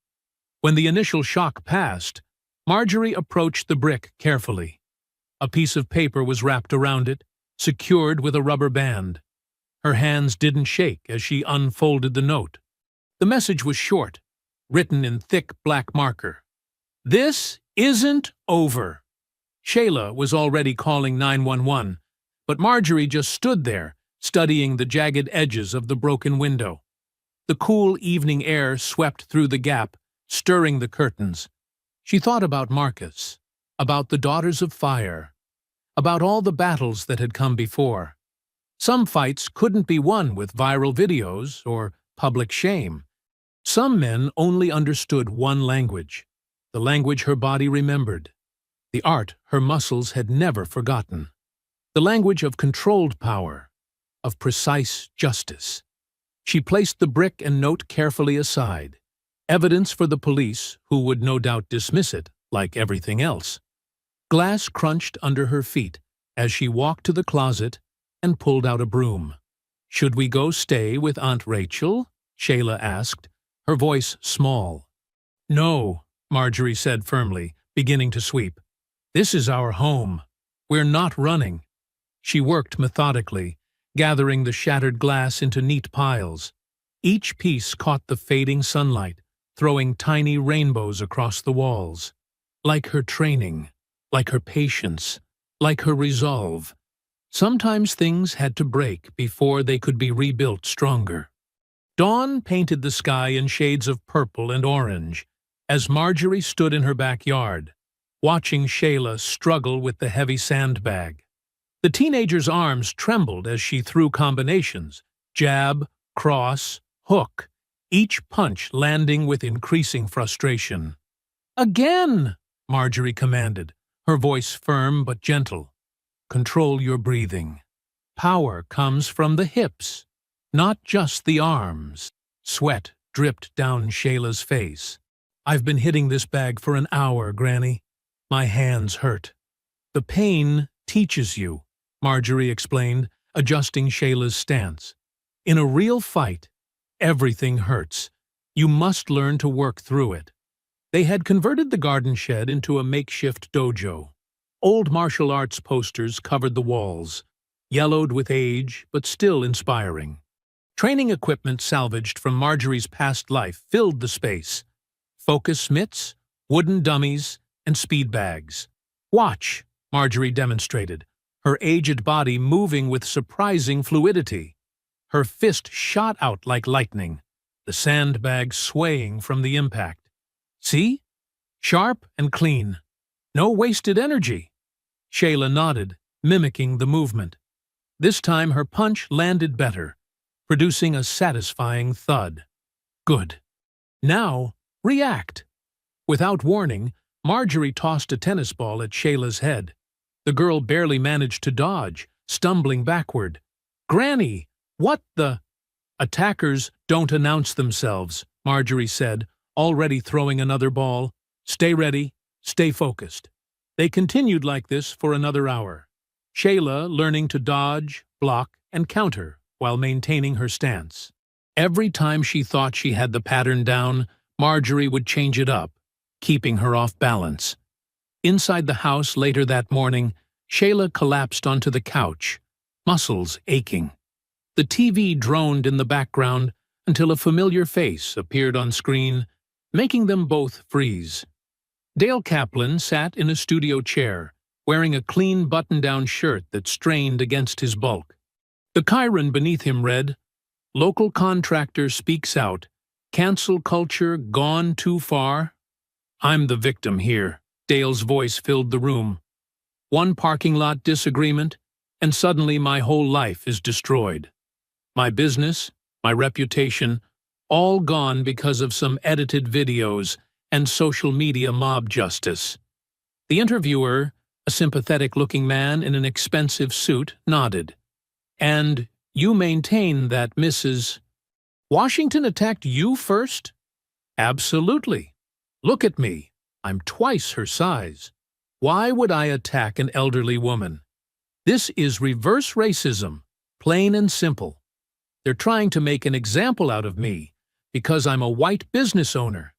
When the initial shock passed, Marjorie approached the brick carefully. A piece of paper was wrapped around it, secured with a rubber band. Her hands didn't shake as she unfolded the note. The message was short, written in thick black marker. "This isn't over." Shayla was already calling 911, but Marjorie just stood there, studying the jagged edges of the broken window. The cool evening air swept through the gap, stirring the curtains. She thought about Marcus, about the Daughters of Fire, about all the battles that had come before. Some fights couldn't be won with viral videos or public shame. Some men only understood one language, the language her body remembered, the art her muscles had never forgotten, the language of controlled power, of precise justice. She placed the brick and note carefully aside, evidence for the police who would no doubt dismiss it, like everything else. Glass crunched under her feet as she walked to the closet and pulled out a broom. "Should we go stay with Aunt Rachel?" Shayla asked, her voice small. "No," Marjorie said firmly, beginning to sweep. "This is our home. We're not running." She worked methodically, gathering the shattered glass into neat piles. Each piece caught the fading sunlight, throwing tiny rainbows across the walls. Like her training, like her patience, like her resolve. Sometimes things had to break before they could be rebuilt stronger. Dawn painted the sky in shades of purple and orange as Marjorie stood in her backyard, watching Shayla struggle with the heavy sandbag. The teenager's arms trembled as she threw combinations, jab, cross, hook, each punch landing with increasing frustration. "Again!" Marjorie commanded, her voice firm but gentle. "Control your breathing. Power comes from the hips, not just the arms." Sweat dripped down Shayla's face. I've been hitting this bag for an hour, Granny. My hands hurt. The pain teaches you, Marjorie explained, adjusting Shayla's stance. In a real fight, everything hurts. You must learn to work through it. They had converted the garden shed into a makeshift dojo. Old martial arts posters covered the walls, yellowed with age but still inspiring. Training equipment salvaged from Marjorie's past life filled the space. Focus mitts, wooden dummies, and speed bags. Watch, Marjorie demonstrated, her aged body moving with surprising fluidity. Her fist shot out like lightning, the sandbag swaying from the impact. See? Sharp and clean. No wasted energy. Shayla nodded, mimicking the movement. This time her punch landed better, producing a satisfying thud. Good. Now, react. Without warning, Marjorie tossed a tennis ball at Shayla's head. The girl barely managed to dodge, stumbling backward. Granny, what the? Attackers don't announce themselves, Marjorie said, already throwing another ball. Stay ready, stay focused. They continued like this for another hour. Shayla learning to dodge, block, and counter while maintaining her stance. Every time she thought she had the pattern down, Marjorie would change it up, keeping her off balance. Inside the house later that morning, Shayla collapsed onto the couch, muscles aching. The TV droned in the background until a familiar face appeared on screen, making them both freeze. Dale Kaplan sat in a studio chair, wearing a clean button-down shirt that strained against his bulk. The chyron beneath him read, "Local contractor speaks out. Cancel culture gone too far?" "I'm the victim here," Dale's voice filled the room. "One parking lot disagreement, and suddenly my whole life is destroyed. My business, my reputation, all gone because of some edited videos and social media mob justice." The interviewer, a sympathetic-looking man in an expensive suit, nodded. "And you maintain that Mrs. Washington attacked you first?" "Absolutely. Look at me. I'm twice her size. Why would I attack an elderly woman? This is reverse racism, plain and simple. They're trying to make an example out of me because I'm a white business owner."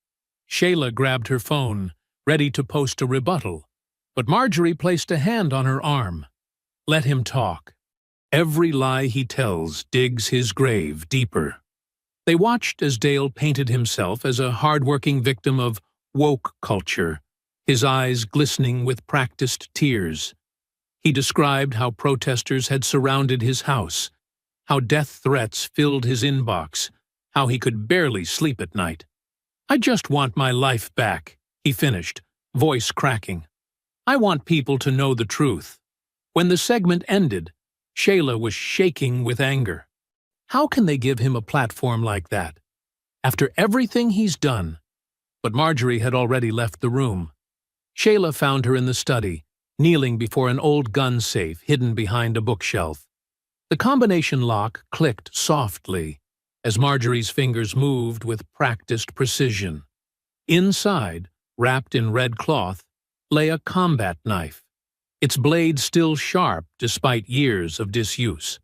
Shayla grabbed her phone, ready to post a rebuttal, but Marjorie placed a hand on her arm. "Let him talk. Every lie he tells digs his grave deeper." They watched as Dale painted himself as a hard-working victim of woke culture, his eyes glistening with practiced tears. He described how protesters had surrounded his house, how death threats filled his inbox, how he could barely sleep at night. "I just want my life back," he finished, voice cracking. "I want people to know the truth." When the segment ended, Shayla was shaking with anger. How can they give him a platform like that? After everything he's done. But Marjorie had already left the room. Shayla found her in the study, kneeling before an old gun safe hidden behind a bookshelf. The combination lock clicked softly as Marjorie's fingers moved with practiced precision. Inside, wrapped in red cloth, lay a combat knife, its blade still sharp despite years of disuse.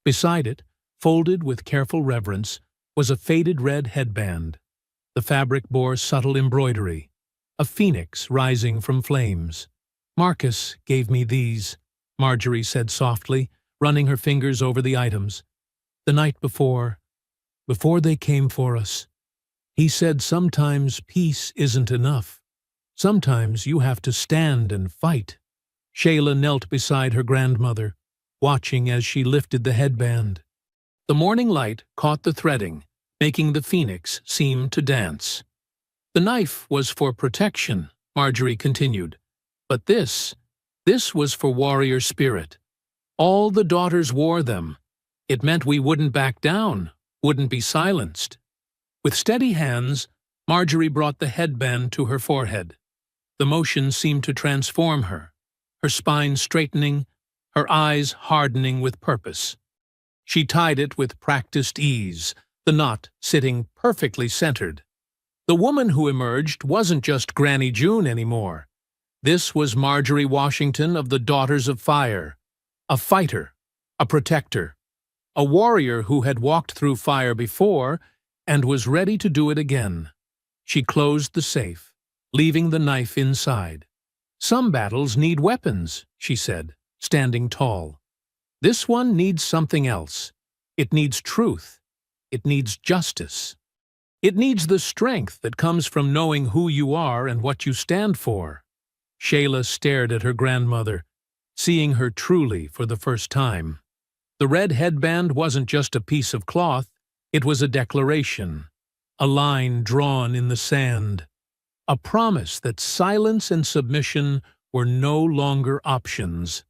Beside it, folded with careful reverence, was a faded red headband. The fabric bore subtle embroidery, a phoenix rising from flames. "Marcus gave me these," Marjorie said softly, running her fingers over the items. "The night before they came for us. He said sometimes peace isn't enough. Sometimes you have to stand and fight." Shayla knelt beside her grandmother, watching as she lifted the headband. The morning light caught the threading, making the phoenix seem to dance. "The knife was for protection," Marjorie continued. "But this was for warrior spirit. All the daughters wore them. It meant we wouldn't back down, wouldn't be silenced." With steady hands, Marjorie brought the headband to her forehead. The motion seemed to transform her, her spine straightening, her eyes hardening with purpose. She tied it with practiced ease, the knot sitting perfectly centered. The woman who emerged wasn't just Granny June anymore. This was Marjorie Washington of the Daughters of Fire, a fighter, a protector, a warrior who had walked through fire before and was ready to do it again. She closed the safe, leaving the knife inside. "Some battles need weapons," she said, standing tall. "This one needs something else. It needs truth. It needs justice. It needs the strength that comes from knowing who you are and what you stand for." Shayla stared at her grandmother, seeing her truly for the first time. The red headband wasn't just a piece of cloth, it was a declaration, a line drawn in the sand, a promise that silence and submission were no longer options.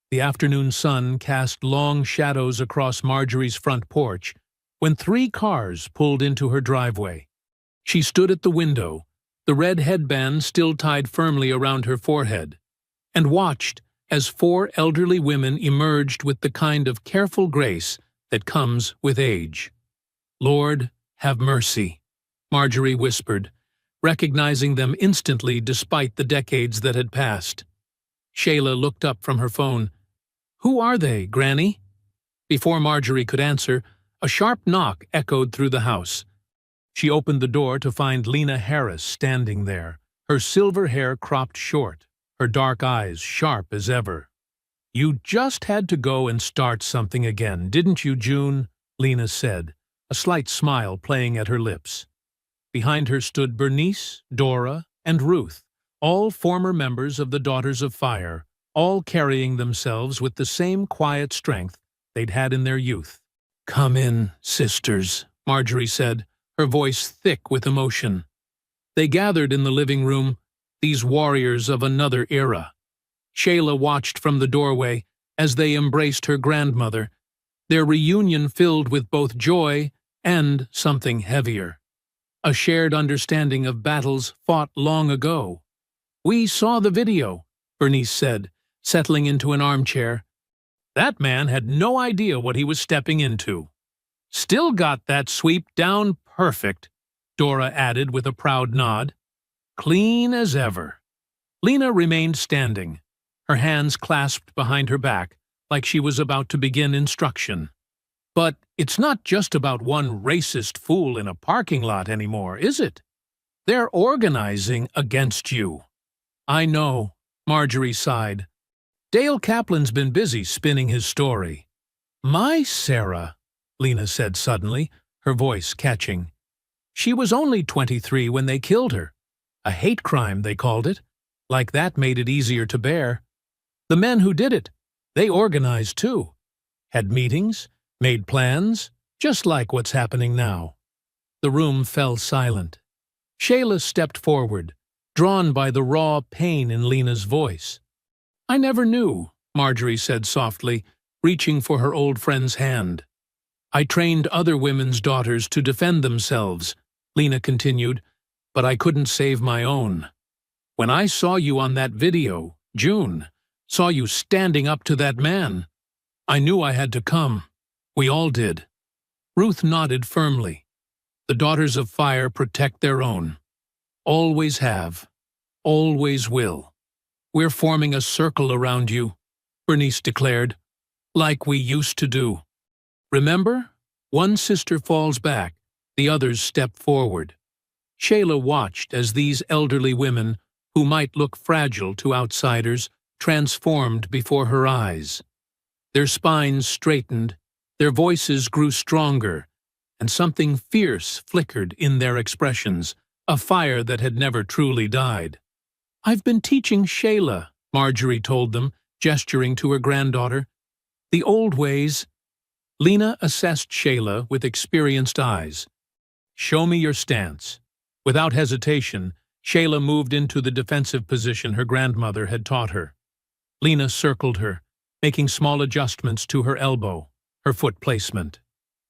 The afternoon sun cast long shadows across Marjorie's front porch when 3 cars pulled into her driveway. She stood at the window, the red headband still tied firmly around her forehead, and watched as 4 elderly women emerged with the kind of careful grace that comes with age. "Lord, have mercy," Marjorie whispered, recognizing them instantly despite the decades that had passed. Shayla looked up from her phone. "Who are they, Granny?" Before Marjorie could answer, a sharp knock echoed through the house. She opened the door to find Lena Harris standing there, her silver hair cropped short, her dark eyes sharp as ever. "You just had to go and start something again, didn't you, June?" Lena said, a slight smile playing at her lips. Behind her stood Bernice, Dora, and Ruth, all former members of the Daughters of Fire, all carrying themselves with the same quiet strength they'd had in their youth. "Come in, sisters," Marjorie said, her voice thick with emotion. They gathered in the living room, these warriors of another era. Shayla watched from the doorway as they embraced her grandmother, their reunion filled with both joy and something heavier. A shared understanding of battles fought long ago. "We saw the video," Bernice said, settling into an armchair. "That man had no idea what he was stepping into." "Still got that sweep down perfect," Dora added with a proud nod. "Clean as ever." Lena remained standing, her hands clasped behind her back, like she was about to begin instruction. "But it's not just about one racist fool in a parking lot anymore, is it? They're organizing against you." "I know," Marjorie sighed. "Dale Kaplan's been busy spinning his story." "My Sarah," Lena said suddenly, her voice catching. "She was only 23 when they killed her. A hate crime, they called it. Like that made it easier to bear. The men who did it, they organized too. Had meetings, made plans, just like what's happening now." The room fell silent. Shayla stepped forward, drawn by the raw pain in Lena's voice. "I never knew," Marjorie said softly, reaching for her old friend's hand. "I trained other women's daughters to defend themselves," Lena continued, "but I couldn't save my own. When I saw you on that video, June, saw you standing up to that man, I knew I had to come. We all did." Ruth nodded firmly. "The Daughters of Fire protect their own. Always have. Always will. We're forming a circle around you," Bernice declared, "like we used to do. Remember? One sister falls back, the others step forward." Shayla watched as these elderly women, who might look fragile to outsiders, transformed before her eyes. Their spines straightened, their voices grew stronger, and something fierce flickered in their expressions, a fire that had never truly died. "I've been teaching Shayla," Marjorie told them, gesturing to her granddaughter. "The old ways." Lena assessed Shayla with experienced eyes. "Show me your stance." Without hesitation, Shayla moved into the defensive position her grandmother had taught her. Lena circled her, making small adjustments to her elbow, her foot placement.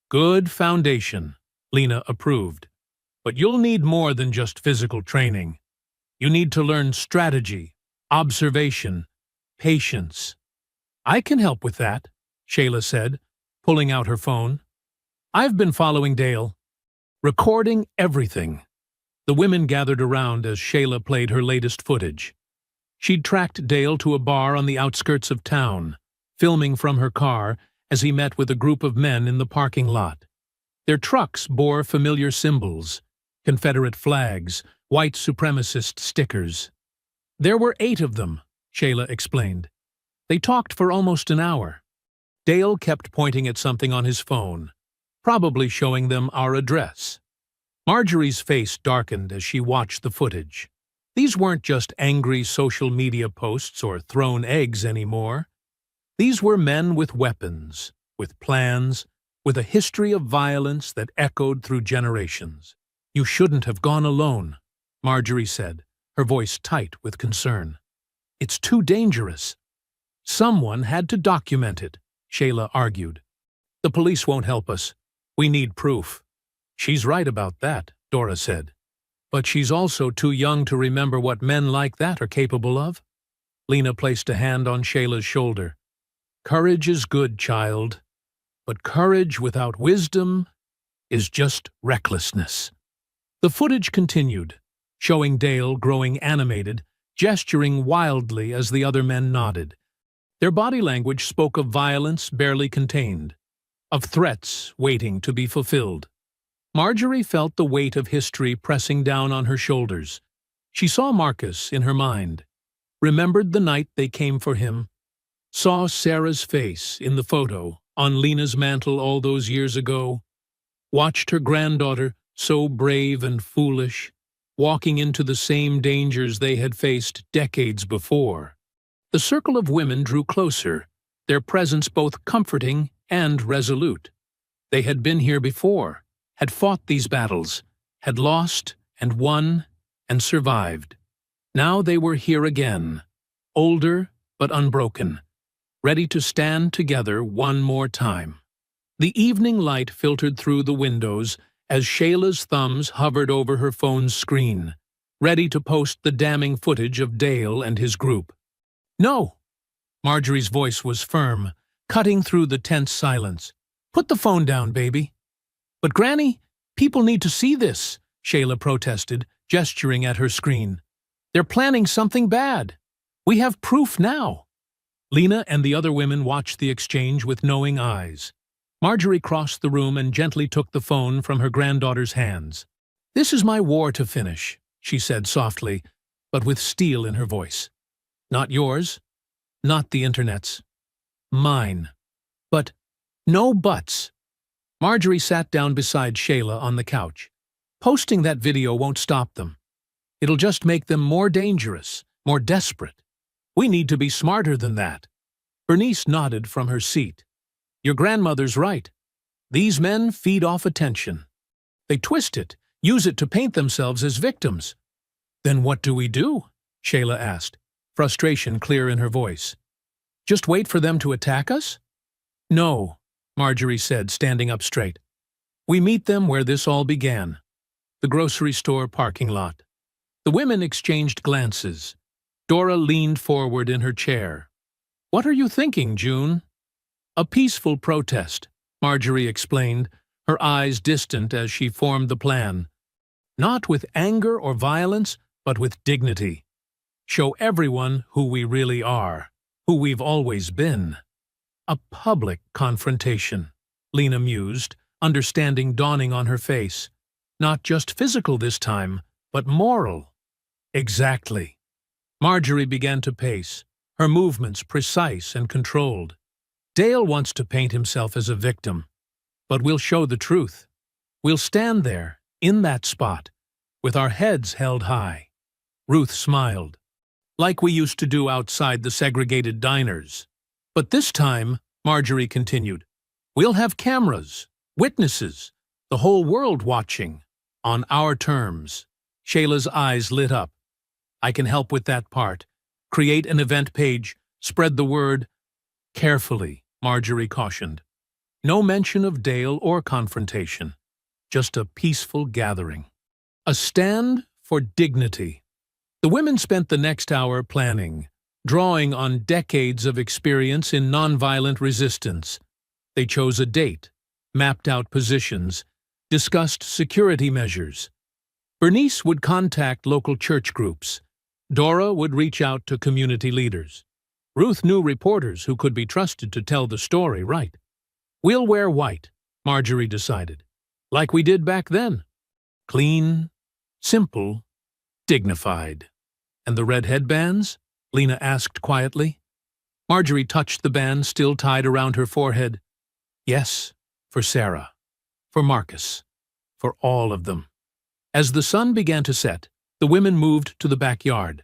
"Good foundation," Lena approved. "But you'll need more than just physical training. You need to learn strategy, observation, patience." "I can help with that," Shayla said, pulling out her phone. "I've been following Dale, recording everything. The women gathered around as Shayla played her latest footage. She'd tracked Dale to a bar on the outskirts of town, filming from her car as he met with a group of men in the parking lot. Their trucks bore familiar symbols: Confederate flags, white supremacist stickers. There were 8 of them, Shayla explained. They talked for almost an hour. Dale kept pointing at something on his phone, probably showing them our address. Marjorie's face darkened as she watched the footage. These weren't just angry social media posts or thrown eggs anymore. These were men with weapons, with plans, with a history of violence that echoed through generations. "You shouldn't have gone alone," Marjorie said, her voice tight with concern. "It's too dangerous." "Someone had to document it," Shayla argued. "The police won't help us. We need proof." "She's right about that," Dora said. "But she's also too young to remember what men like that are capable of." Lena placed a hand on Shayla's shoulder. "Courage is good, child, but courage without wisdom is just recklessness." The footage continued, showing Dale growing animated, gesturing wildly as the other men nodded. Their body language spoke of violence barely contained, of threats waiting to be fulfilled. Marjorie felt the weight of history pressing down on her shoulders. She saw Marcus in her mind, remembered the night they came for him, saw Sarah's face in the photo on Lena's mantle all those years ago, watched her granddaughter, so brave and foolish, walking into the same dangers they had faced decades before. The circle of women drew closer, their presence both comforting and resolute. They had been here before, had fought these battles, had lost and won and survived. Now they were here again, older but unbroken, ready to stand together one more time. The evening light filtered through the windows as Shayla's thumbs hovered over her phone's screen, ready to post the damning footage of Dale and his group. "No!" Marjorie's voice was firm, cutting through the tense silence. "Put the phone down, baby." "But Granny, people need to see this," Shayla protested, gesturing at her screen. "They're planning something bad. We have proof now." Lena and the other women watched the exchange with knowing eyes. Marjorie crossed the room and gently took the phone from her granddaughter's hands. "This is my war to finish," she said softly, but with steel in her voice. "Not yours, not the Internet's. Mine. But no buts." Marjorie sat down beside Shayla on the couch. "Posting that video won't stop them. It'll just make them more dangerous, more desperate. We need to be smarter than that." Bernice nodded from her seat. "Your grandmother's right. These men feed off attention. They twist it, use it to paint themselves as victims." "Then what do we do?" Shayla asked, frustration clear in her voice. "Just wait for them to attack us?" "No," Marjorie said, standing up straight. "We meet them where this all began, the grocery store parking lot." The women exchanged glances. Dora leaned forward in her chair. "What are you thinking, June?" "A peaceful protest," Marjorie explained, her eyes distant as she formed the plan. "Not with anger or violence, but with dignity. Show everyone who we really are, who we've always been." "A public confrontation," Lena mused, understanding dawning on her face. "Not just physical this time, but moral." "Exactly." Marjorie began to pace, her movements precise and controlled. "Dale wants to paint himself as a victim, but we'll show the truth. We'll stand there, in that spot, with our heads held high." Ruth smiled. "Like we used to do outside the segregated diners. But this time," Marjorie continued, "we'll have cameras, witnesses, the whole world watching, on our terms." Shayla's eyes lit up. "I can help with that part. Create an event page, spread the word." "Carefully," Marjorie cautioned. "No mention of Dale or confrontation. Just a peaceful gathering. A stand for dignity." The women spent the next hour planning, drawing on decades of experience in nonviolent resistance. They chose a date, mapped out positions, discussed security measures. Bernice would contact local church groups. Dora would reach out to community leaders. Ruth knew reporters who could be trusted to tell the story right. We'll wear white, Marjorie decided. Like we did back then. Clean, simple, dignified. And the red headbands? Lena asked quietly. Marjorie touched the band still tied around her forehead. Yes, for Sarah. For Marcus. For all of them. As the sun began to set, the women moved to the backyard.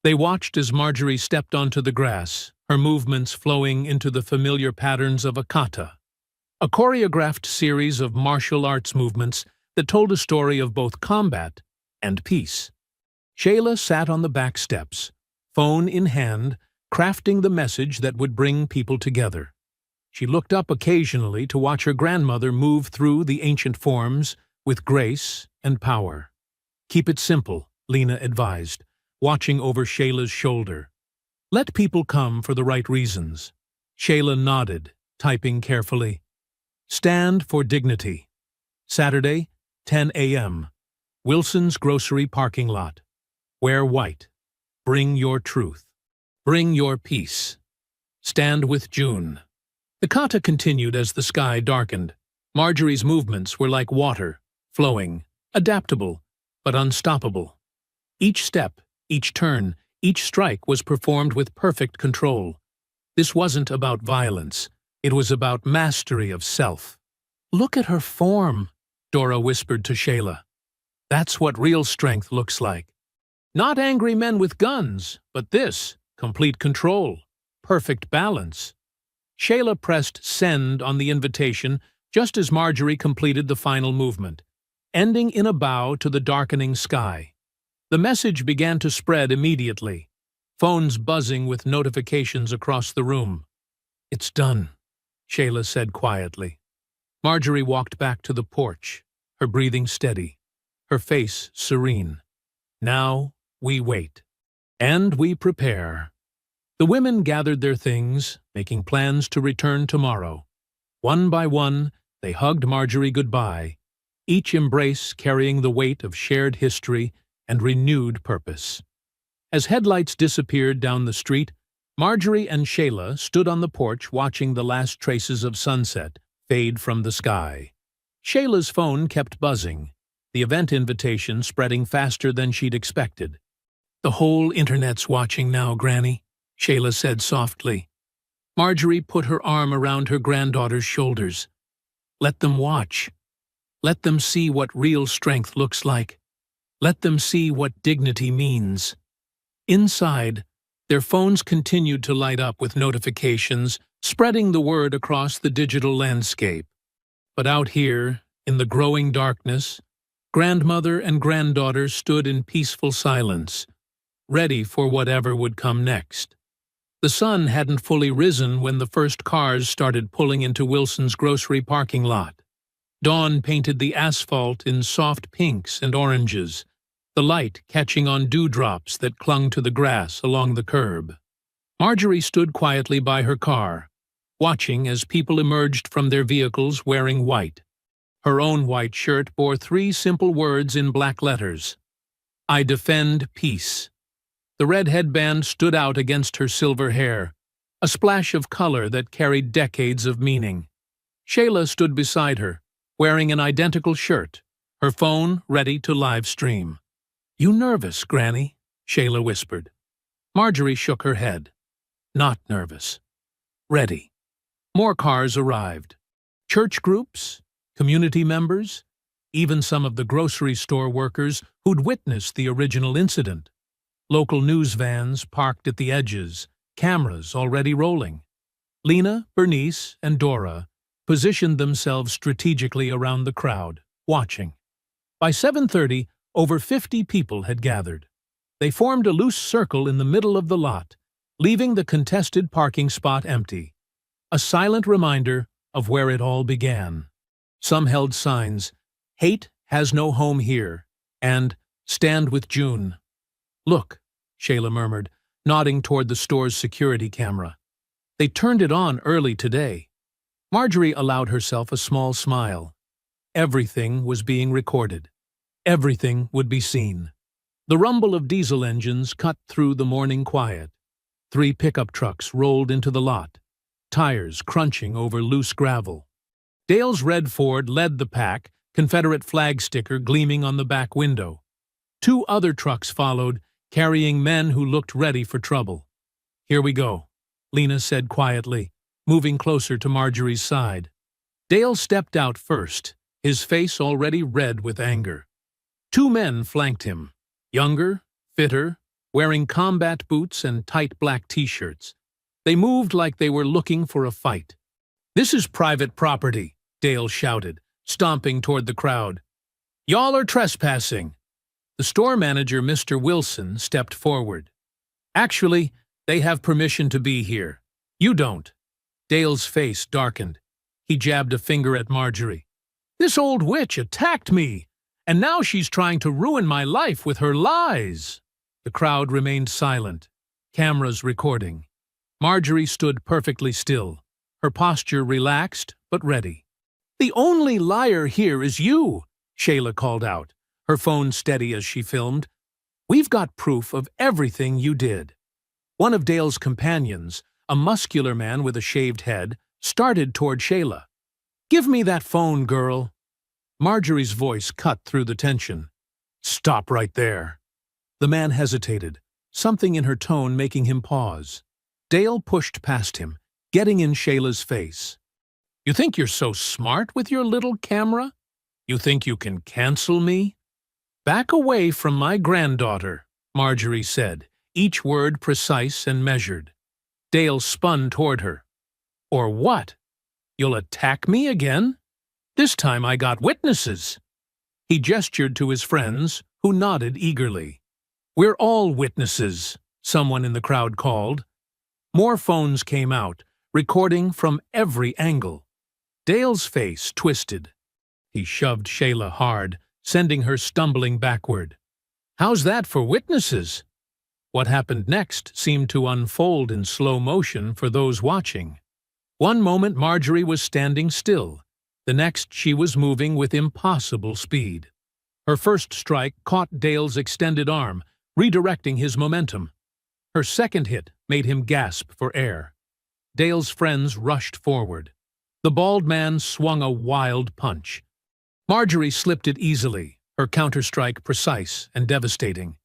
They watched as Marjorie stepped onto the grass, her movements flowing into the familiar patterns of a kata, a choreographed series of martial arts movements that told a story of both combat and peace. Shayla sat on the back steps, phone in hand, crafting the message that would bring people together. She looked up occasionally to watch her grandmother move through the ancient forms with grace and power. Keep it simple, Lena advised, watching over Shayla's shoulder. Let people come for the right reasons. Shayla nodded, typing carefully. Stand for dignity. Saturday, 10 a.m. Wilson's grocery parking lot. Wear white. Bring your truth. Bring your peace. Stand with June. The kata continued as the sky darkened. Marjorie's movements were like water, flowing, adaptable, but unstoppable. Each step, each turn, each strike was performed with perfect control. This wasn't about violence. It was about mastery of self. Look at her form, Dora whispered to Shayla. That's what real strength looks like. Not angry men with guns, but this, complete control, perfect balance. Shayla pressed send on the invitation just as Marjorie completed the final movement, ending in a bow to the darkening sky. The message began to spread immediately, phones buzzing with notifications across the room. It's done, Shayla said quietly. Marjorie walked back to the porch, her breathing steady, her face serene. Now we wait. And we prepare. The women gathered their things, making plans to return tomorrow. One by one, they hugged Marjorie goodbye, each embrace carrying the weight of shared history and renewed purpose. As headlights disappeared down the street, Marjorie and Shayla stood on the porch watching the last traces of sunset fade from the sky. Shayla's phone kept buzzing, the event invitation spreading faster than she'd expected. The whole internet's watching now, Granny, Shayla said softly. Marjorie put her arm around her granddaughter's shoulders. Let them watch. Let them see what real strength looks like. Let them see what dignity means. Inside, their phones continued to light up with notifications, spreading the word across the digital landscape. But out here, in the growing darkness, grandmother and granddaughter stood in peaceful silence, ready for whatever would come next. The sun hadn't fully risen when the first cars started pulling into Wilson's grocery parking lot. Dawn painted the asphalt in soft pinks and oranges, the light catching on dewdrops that clung to the grass along the curb. Marjorie stood quietly by her car, watching as people emerged from their vehicles wearing white. Her own white shirt bore 3 simple words in black letters. I defend peace. The red headband stood out against her silver hair, a splash of color that carried decades of meaning. Shayla stood beside her, wearing an identical shirt, her phone ready to live stream. You nervous, Granny? Shayla whispered. Marjorie shook her head. Not nervous. Ready. More cars arrived. Church groups, community members, even some of the grocery store workers who'd witnessed the original incident. Local news vans parked at the edges, cameras already rolling. Lena, Bernice, and Dora positioned themselves strategically around the crowd, watching. By 7:30, over 50 people had gathered. They formed a loose circle in the middle of the lot, leaving the contested parking spot empty. A silent reminder of where it all began. Some held signs, "Hate has no home here," and "Stand with June." Look, Shayla murmured, nodding toward the store's security camera. They turned it on early today. Marjorie allowed herself a small smile. Everything was being recorded. Everything would be seen. The rumble of diesel engines cut through the morning quiet. 3 pickup trucks rolled into the lot, tires crunching over loose gravel. Dale's red Ford led the pack, Confederate flag sticker gleaming on the back window. 2 other trucks followed, carrying men who looked ready for trouble. "Here we go," Lena said quietly, moving closer to Marjorie's side. Dale stepped out first, his face already red with anger. 2 men flanked him, younger, fitter, wearing combat boots and tight black t-shirts. They moved like they were looking for a fight. "This is private property," Dale shouted, stomping toward the crowd. "Y'all are trespassing." The store manager, Mr. Wilson, stepped forward. "Actually, they have permission to be here. You don't." Dale's face darkened. He jabbed a finger at Marjorie. "This old witch attacked me, and now she's trying to ruin my life with her lies." The crowd remained silent, cameras recording. Marjorie stood perfectly still, her posture relaxed but ready. "The only liar here is you," Shayla called out, her phone steady as she filmed. "We've got proof of everything you did." One of Dale's companions, a muscular man with a shaved head, started toward Shayla. "Give me that phone, girl." Marjorie's voice cut through the tension. "Stop right there." The man hesitated, something in her tone making him pause. Dale pushed past him, getting in Shayla's face. "You think you're so smart with your little camera? You think you can cancel me?" "Back away from my granddaughter," Marjorie said, each word precise and measured. Dale spun toward her. "Or what? You'll attack me again? This time I got witnesses." He gestured to his friends, who nodded eagerly. "We're all witnesses," someone in the crowd called. More phones came out, recording from every angle. Dale's face twisted. He shoved Shayla hard, sending her stumbling backward. "How's that for witnesses?" What happened next seemed to unfold in slow motion for those watching. One moment Marjorie was standing still, the next she was moving with impossible speed. Her first strike caught Dale's extended arm, redirecting his momentum. Her second hit made him gasp for air. Dale's friends rushed forward. The bald man swung a wild punch. Marjorie slipped it easily, her counterstrike precise and devastating.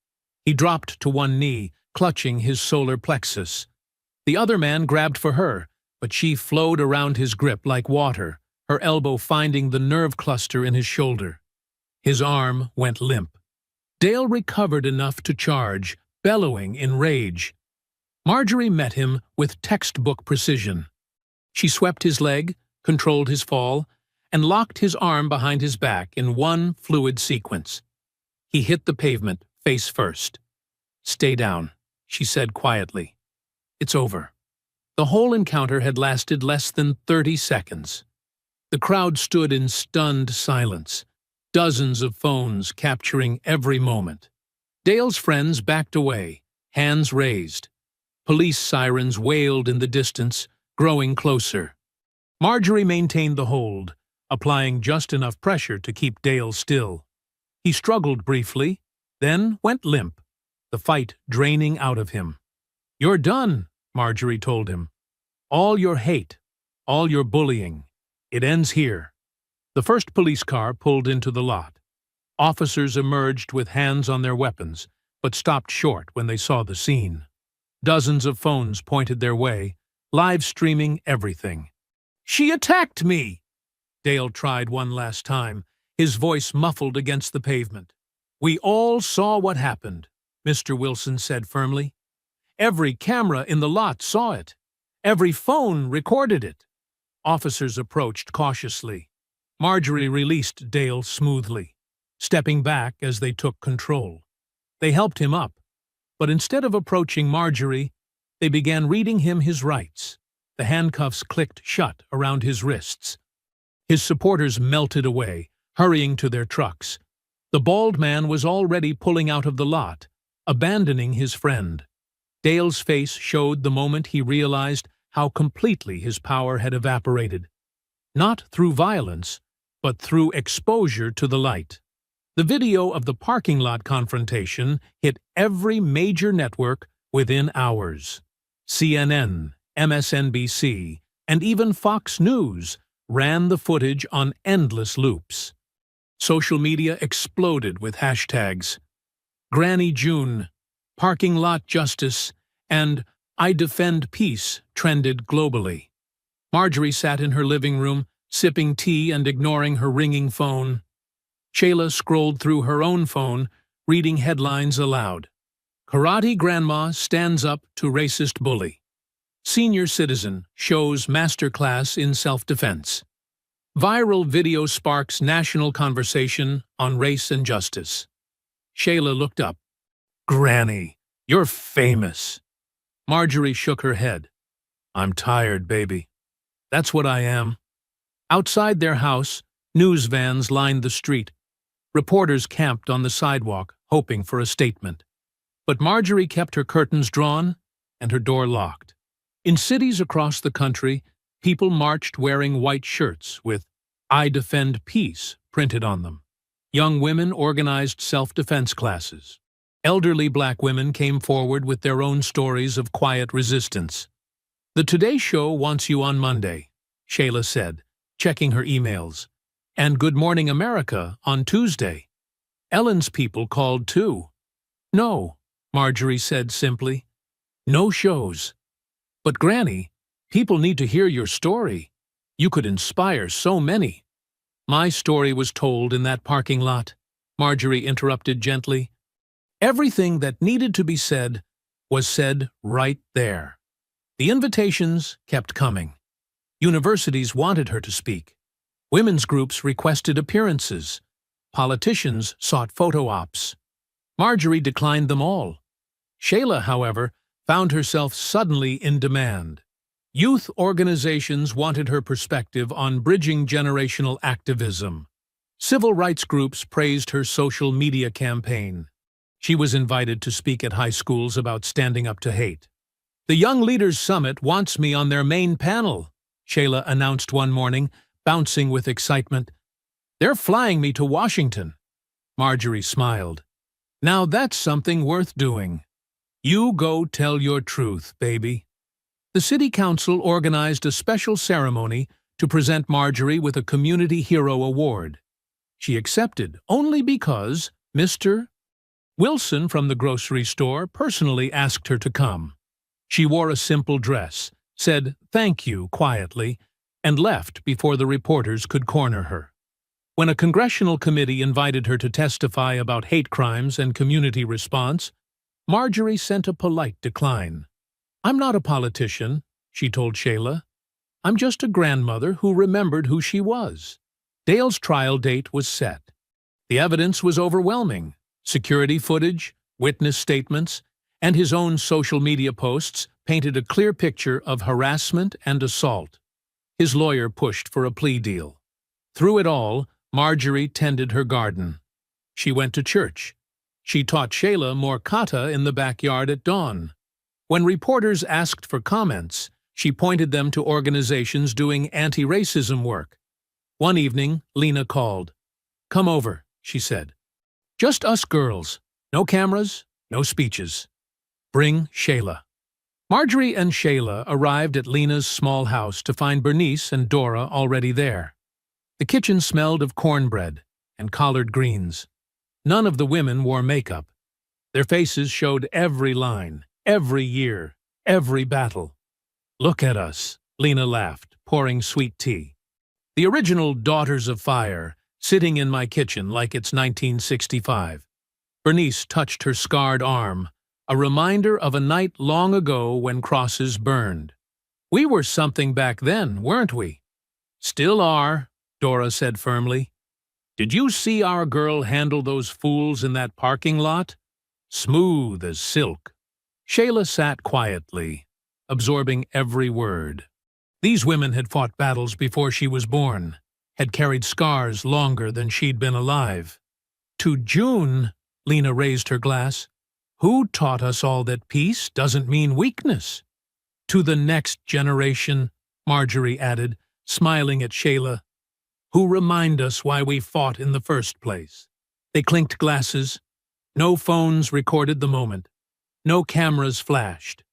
He dropped to one knee, clutching his solar plexus. The other man grabbed for her, but she flowed around his grip like water, her elbow finding the nerve cluster in his shoulder. His arm went limp. Dale recovered enough to charge, bellowing in rage. Marjorie met him with textbook precision. She swept his leg, controlled his fall, and locked his arm behind his back in one fluid sequence. He hit the pavement, face first. "Stay down," she said quietly. "It's over." The whole encounter had lasted less than 30 seconds. The crowd stood in stunned silence, dozens of phones capturing every moment. Dale's friends backed away, hands raised. Police sirens wailed in the distance, growing closer. Marjorie maintained the hold, applying just enough pressure to keep Dale still. He struggled briefly, then went limp, the fight draining out of him. "You're done," Marjorie told him. "All your hate, all your bullying, it ends here." The first police car pulled into the lot. Officers emerged with hands on their weapons, but stopped short when they saw the scene. Dozens of phones pointed their way, live streaming everything. "She attacked me!" Dale tried one last time, his voice muffled against the pavement. "We all saw what happened," Mr. Wilson said firmly. "Every camera in the lot saw it. Every phone recorded it." Officers approached cautiously. Marjorie released Dale smoothly, stepping back as they took control. They helped him up, but instead of approaching Marjorie, they began reading him his rights. The handcuffs clicked shut around his wrists. His supporters melted away, hurrying to their trucks. The bald man was already pulling out of the lot, abandoning his friend. Dale's face showed the moment he realized how completely his power had evaporated. Not through violence, but through exposure to the light. The video of the parking lot confrontation hit every major network within hours. CNN, MSNBC, and even Fox News ran the footage on endless loops. Social media exploded with hashtags Granny June, Parking Lot Justice, and I Defend Peace trended globally. Marjorie sat in her living room, sipping tea and ignoring her ringing phone. Shayla scrolled through her own phone, reading headlines aloud. Karate Grandma stands up to racist bully. Senior citizen shows masterclass in self-defense. Viral video sparks national conversation on race and justice. Shayla looked up. Granny, you're famous. Marjorie shook her head. I'm tired, baby. That's what I am. Outside their house, news vans lined the street. Reporters camped on the sidewalk, hoping for a statement. But Marjorie kept her curtains drawn and her door locked. In cities across the country, people marched wearing white shirts with I Defend Peace printed on them. Young women organized self-defense classes. Elderly black women came forward with their own stories of quiet resistance. The Today Show wants you on Monday, Shayla said, checking her emails. And Good Morning America on Tuesday. Ellen's people called too. No, Marjorie said simply. No shows. But Granny, people need to hear your story. You could inspire so many. My story was told in that parking lot, Marjorie interrupted gently. Everything that needed to be said was said right there. The invitations kept coming. Universities wanted her to speak. Women's groups requested appearances. Politicians sought photo ops. Marjorie declined them all. Shayla, however, found herself suddenly in demand. Youth organizations wanted her perspective on bridging generational activism. Civil rights groups praised her social media campaign. She was invited to speak at high schools about standing up to hate. The Young Leaders Summit wants me on their main panel, Shayla announced one morning, bouncing with excitement. They're flying me to Washington. Marjorie smiled. Now that's something worth doing. You go tell your truth, baby. The City Council organized a special ceremony to present Marjorie with a Community Hero Award. She accepted only because Mr. Wilson from the grocery store personally asked her to come. She wore a simple dress, said thank you quietly, and left before the reporters could corner her. When a congressional committee invited her to testify about hate crimes and community response, Marjorie sent a polite decline. I'm not a politician, she told Shayla. I'm just a grandmother who remembered who she was. Dale's trial date was set. The evidence was overwhelming. Security footage, witness statements, and his own social media posts painted a clear picture of harassment and assault. His lawyer pushed for a plea deal. Through it all, Marjorie tended her garden. She went to church. She taught Shayla more kata in the backyard at dawn. When reporters asked for comments, she pointed them to organizations doing anti-racism work. One evening, Lena called. Come over, she said. Just us girls. No cameras, no speeches. Bring Shayla. Marjorie and Shayla arrived at Lena's small house to find Bernice and Dora already there. The kitchen smelled of cornbread and collard greens. None of the women wore makeup. Their faces showed every line, every year, every battle. Look at us, Lena laughed, pouring sweet tea. The original Daughters of Fire, sitting in my kitchen like it's 1965. Bernice touched her scarred arm, a reminder of a night long ago when crosses burned. We were something back then, weren't we? Still are, Dora said firmly. Did you see our girl handle those fools in that parking lot? Smooth as silk. Shayla sat quietly, absorbing every word. These women had fought battles before she was born, had carried scars longer than she'd been alive. To June, Lena raised her glass. Who taught us all that peace doesn't mean weakness? To the next generation, Marjorie added, smiling at Shayla, who remind us why we fought in the first place. They clinked glasses. No phones recorded the moment. No cameras flashed.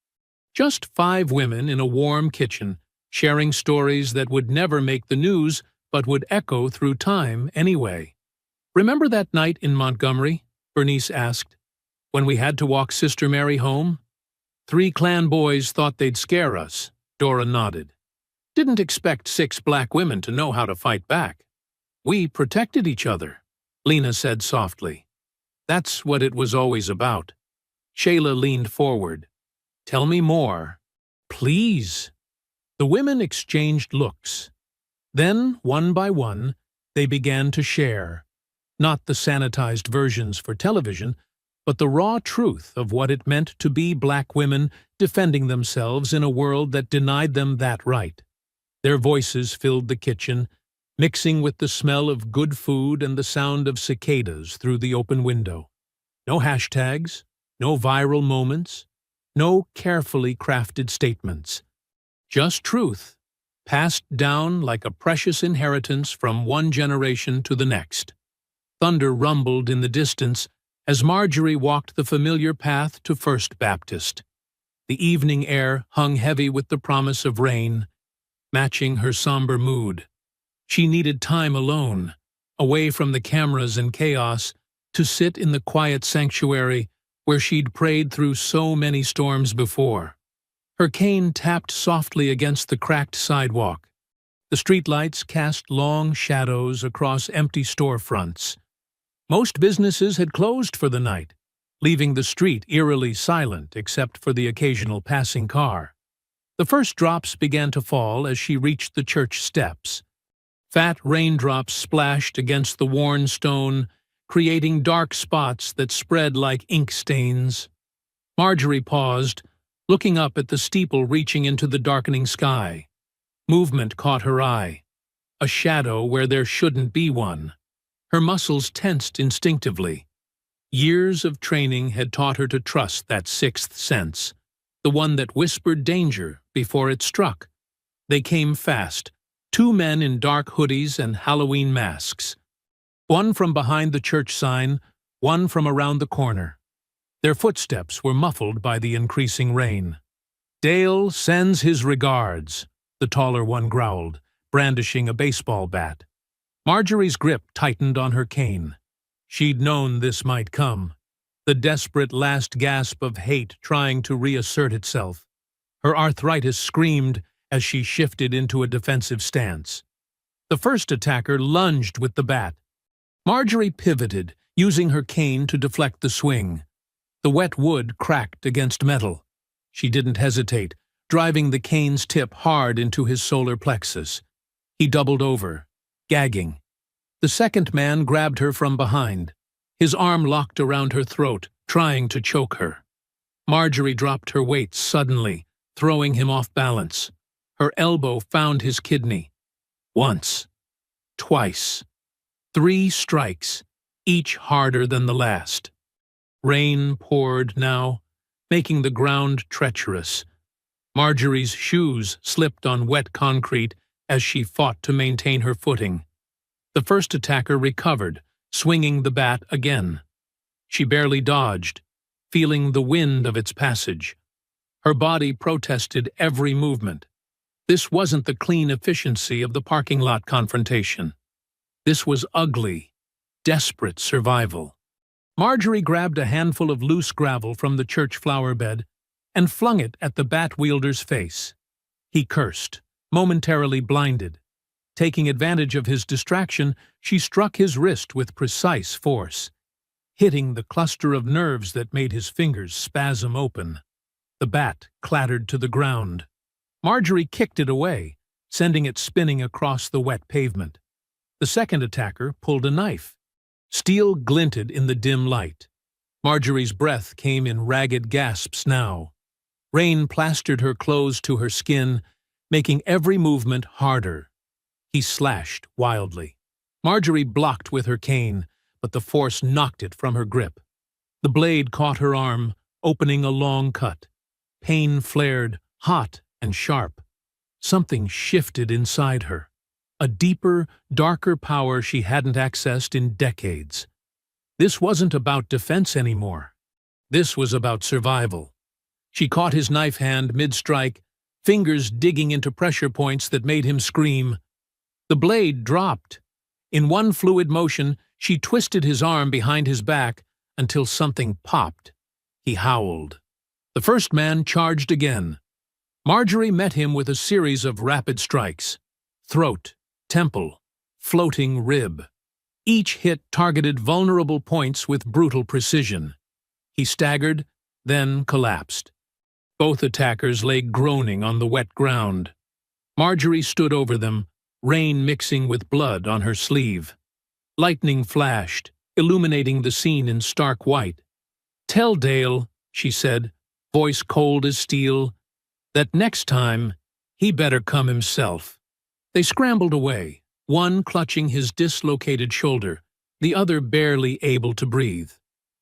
Just 5 women in a warm kitchen, sharing stories that would never make the news but would echo through time anyway. "Remember that night in Montgomery?" Bernice asked. "When we had to walk Sister Mary home? 3 Klan boys thought they'd scare us." Dora nodded. "Didn't expect 6 black women to know how to fight back. We protected each other," Lena said softly. "That's what it was always about." Shayla leaned forward. "Tell me more. Please." The women exchanged looks. Then, one by one, they began to share, not the sanitized versions for television, but the raw truth of what it meant to be black women defending themselves in a world that denied them that right. Their voices filled the kitchen, mixing with the smell of good food and the sound of cicadas through the open window. No hashtags, no viral moments, no carefully crafted statements. Just truth, passed down like a precious inheritance from one generation to the next. Thunder rumbled in the distance as Marjorie walked the familiar path to First Baptist. The evening air hung heavy with the promise of rain, matching her somber mood. She needed time alone, away from the cameras and chaos, to sit in the quiet sanctuary where she'd prayed through so many storms before. Her cane tapped softly against the cracked sidewalk. The streetlights cast long shadows across empty storefronts. Most businesses had closed for the night, leaving the street eerily silent except for the occasional passing car. The first drops began to fall as she reached the church steps. Fat raindrops splashed against the worn stone, creating dark spots that spread like ink stains. Marjorie paused, looking up at the steeple reaching into the darkening sky. Movement caught her eye. A shadow where there shouldn't be one. Her muscles tensed instinctively. Years of training had taught her to trust that 6th sense, the one that whispered danger before it struck. They came fast, 2 men in dark hoodies and Halloween masks. One from behind the church sign, one from around the corner. Their footsteps were muffled by the increasing rain. "Dale sends his regards," the taller one growled, brandishing a baseball bat. Marjorie's grip tightened on her cane. She'd known this might come, the desperate last gasp of hate trying to reassert itself. Her arthritis screamed as she shifted into a defensive stance. The first attacker lunged with the bat. Marjorie pivoted, using her cane to deflect the swing. The wet wood cracked against metal. She didn't hesitate, driving the cane's tip hard into his solar plexus. He doubled over, gagging. The second man grabbed her from behind. His arm locked around her throat, trying to choke her. Marjorie dropped her weight suddenly, throwing him off balance. Her elbow found his kidney. Once. Twice. 3 strikes, each harder than the last. Rain poured now, making the ground treacherous. Marjorie's shoes slipped on wet concrete as she fought to maintain her footing. The first attacker recovered, swinging the bat again. She barely dodged, feeling the wind of its passage. Her body protested every movement. This wasn't the clean efficiency of the parking lot confrontation. This was ugly, desperate survival. Marjorie grabbed a handful of loose gravel from the church flower bed and flung it at the bat wielder's face. He cursed, momentarily blinded. Taking advantage of his distraction, she struck his wrist with precise force, hitting the cluster of nerves that made his fingers spasm open. The bat clattered to the ground. Marjorie kicked it away, sending it spinning across the wet pavement. The second attacker pulled a knife. Steel glinted in the dim light. Marjorie's breath came in ragged gasps now. Rain plastered her clothes to her skin, making every movement harder. He slashed wildly. Marjorie blocked with her cane, but the force knocked it from her grip. The blade caught her arm, opening a long cut. Pain flared, hot and sharp. Something shifted inside her. A deeper, darker power she hadn't accessed in decades. This wasn't about defense anymore. This was about survival. She caught his knife hand mid-strike, fingers digging into pressure points that made him scream. The blade dropped. In one fluid motion, she twisted his arm behind his back until something popped. He howled. The first man charged again. Marjorie met him with a series of rapid strikes. Throat, temple, floating rib. Each hit targeted vulnerable points with brutal precision. He staggered, then collapsed. Both attackers lay groaning on the wet ground. Marjorie stood over them, rain mixing with blood on her sleeve. Lightning flashed, illuminating the scene in stark white. "Tell Dale," she said, voice cold as steel, "that next time he better come himself." They scrambled away, one clutching his dislocated shoulder, the other barely able to breathe.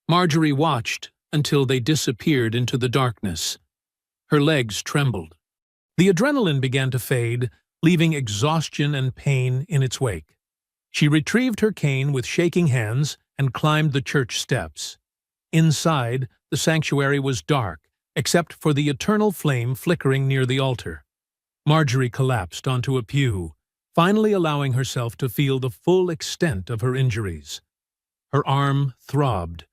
Marjorie watched until they disappeared into the darkness. Her legs trembled. The adrenaline began to fade, leaving exhaustion and pain in its wake. She retrieved her cane with shaking hands and climbed the church steps. Inside, the sanctuary was dark, except for the eternal flame flickering near the altar. Marjorie collapsed onto a pew, finally allowing herself to feel the full extent of her injuries. Her arm throbbed.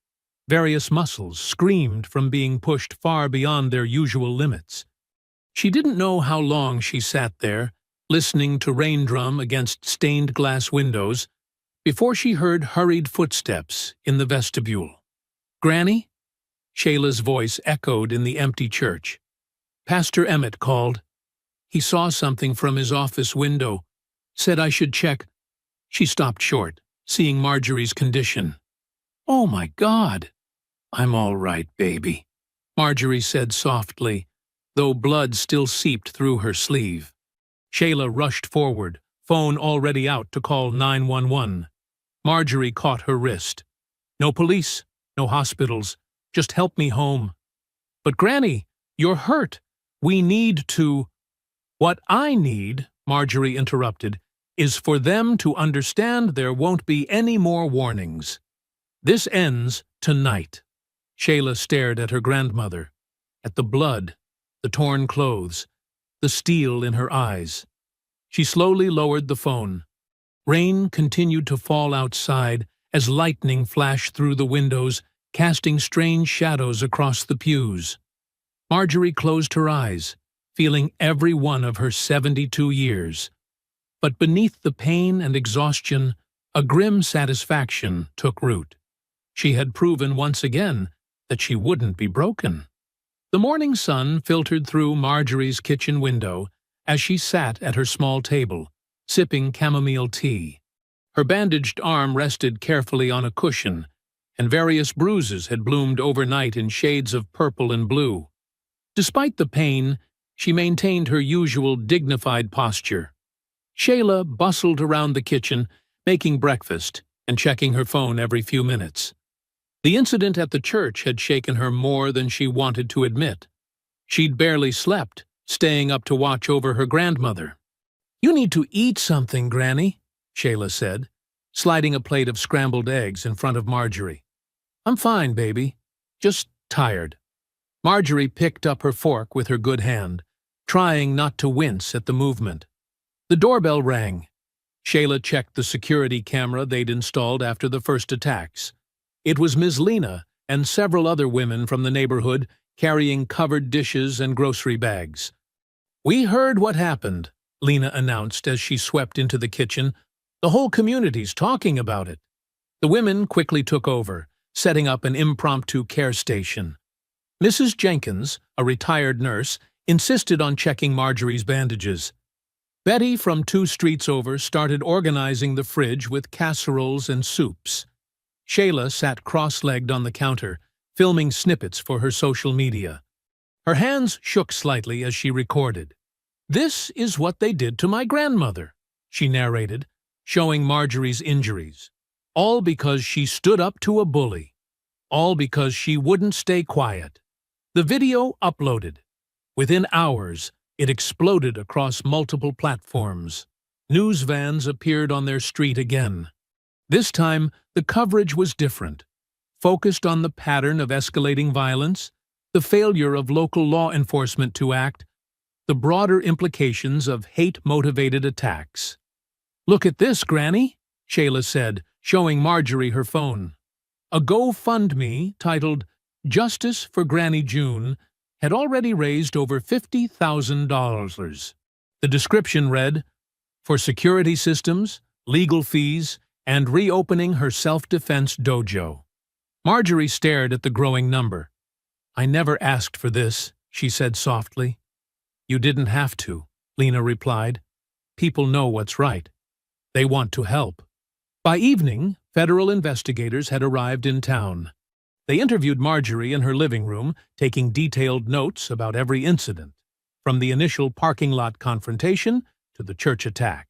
Various muscles screamed from being pushed far beyond their usual limits. She didn't know how long she sat there, listening to rain drum against stained glass windows, before she heard hurried footsteps in the vestibule. "Granny?" Shayla's voice echoed in the empty church. Pastor Emmett called. He saw something from his office window. Said I should check. She stopped short, seeing Marjorie's condition. "Oh my God!" "I'm all right, baby," Marjorie said softly, though blood still seeped through her sleeve. Shayla rushed forward, phone already out to call 911. Marjorie caught her wrist. "No police, no hospitals, just help me home." "But Granny, you're hurt. We need to—" "What I need," Marjorie interrupted, "is for them to understand there won't be any more warnings. This ends tonight." Shayla stared at her grandmother, at the blood, the torn clothes, the steel in her eyes. She slowly lowered the phone. Rain continued to fall outside as lightning flashed through the windows, casting strange shadows across the pews. Marjorie closed her eyes, feeling every one of her 72 years. But beneath the pain and exhaustion, a grim satisfaction took root. She had proven once again that she wouldn't be broken. The morning sun filtered through Marjorie's kitchen window as she sat at her small table, sipping chamomile tea. Her bandaged arm rested carefully on a cushion, and various bruises had bloomed overnight in shades of purple and blue. Despite the pain, she maintained her usual dignified posture. Shayla bustled around the kitchen, making breakfast and checking her phone every few minutes. The incident at the church had shaken her more than she wanted to admit. She'd barely slept, staying up to watch over her grandmother. "You need to eat something, Granny," Shayla said, sliding a plate of scrambled eggs in front of Marjorie. "I'm fine, baby. Just tired." Marjorie picked up her fork with her good hand, trying not to wince at the movement. The doorbell rang. Shayla checked the security camera they'd installed after the first attacks. It was Ms. Lena and several other women from the neighborhood carrying covered dishes and grocery bags. "We heard what happened," Lena announced as she swept into the kitchen. "The whole community's talking about it." The women quickly took over, setting up an impromptu care station. Mrs. Jenkins, a retired nurse, insisted on checking Marjorie's bandages. Betty from 2 streets over started organizing the fridge with casseroles and soups. Shayla sat cross-legged on the counter, filming snippets for her social media. Her hands shook slightly as she recorded. "This is what they did to my grandmother," she narrated, showing Marjorie's injuries. All because she stood up to a bully. All because she wouldn't stay quiet. The video uploaded. Within hours, it exploded across multiple platforms. News vans appeared on their street again. This time, the coverage was different. focused on the pattern of escalating violence, the failure of local law enforcement to act, the broader implications of hate-motivated attacks. "Look at this, Granny," Shayla said, showing Marjorie her phone. A GoFundMe titled "Justice for Granny June" had already raised over $50,000. The description read, "For security systems, legal fees, and reopening her self-defense dojo." Marjorie stared at the growing number. "I never asked for this," she said softly. "You didn't have to," Lena replied. "People know what's right. They want to help." By evening, federal investigators had arrived in town. They interviewed Marjorie in her living room, taking detailed notes about every incident, from the initial parking lot confrontation to the church attack.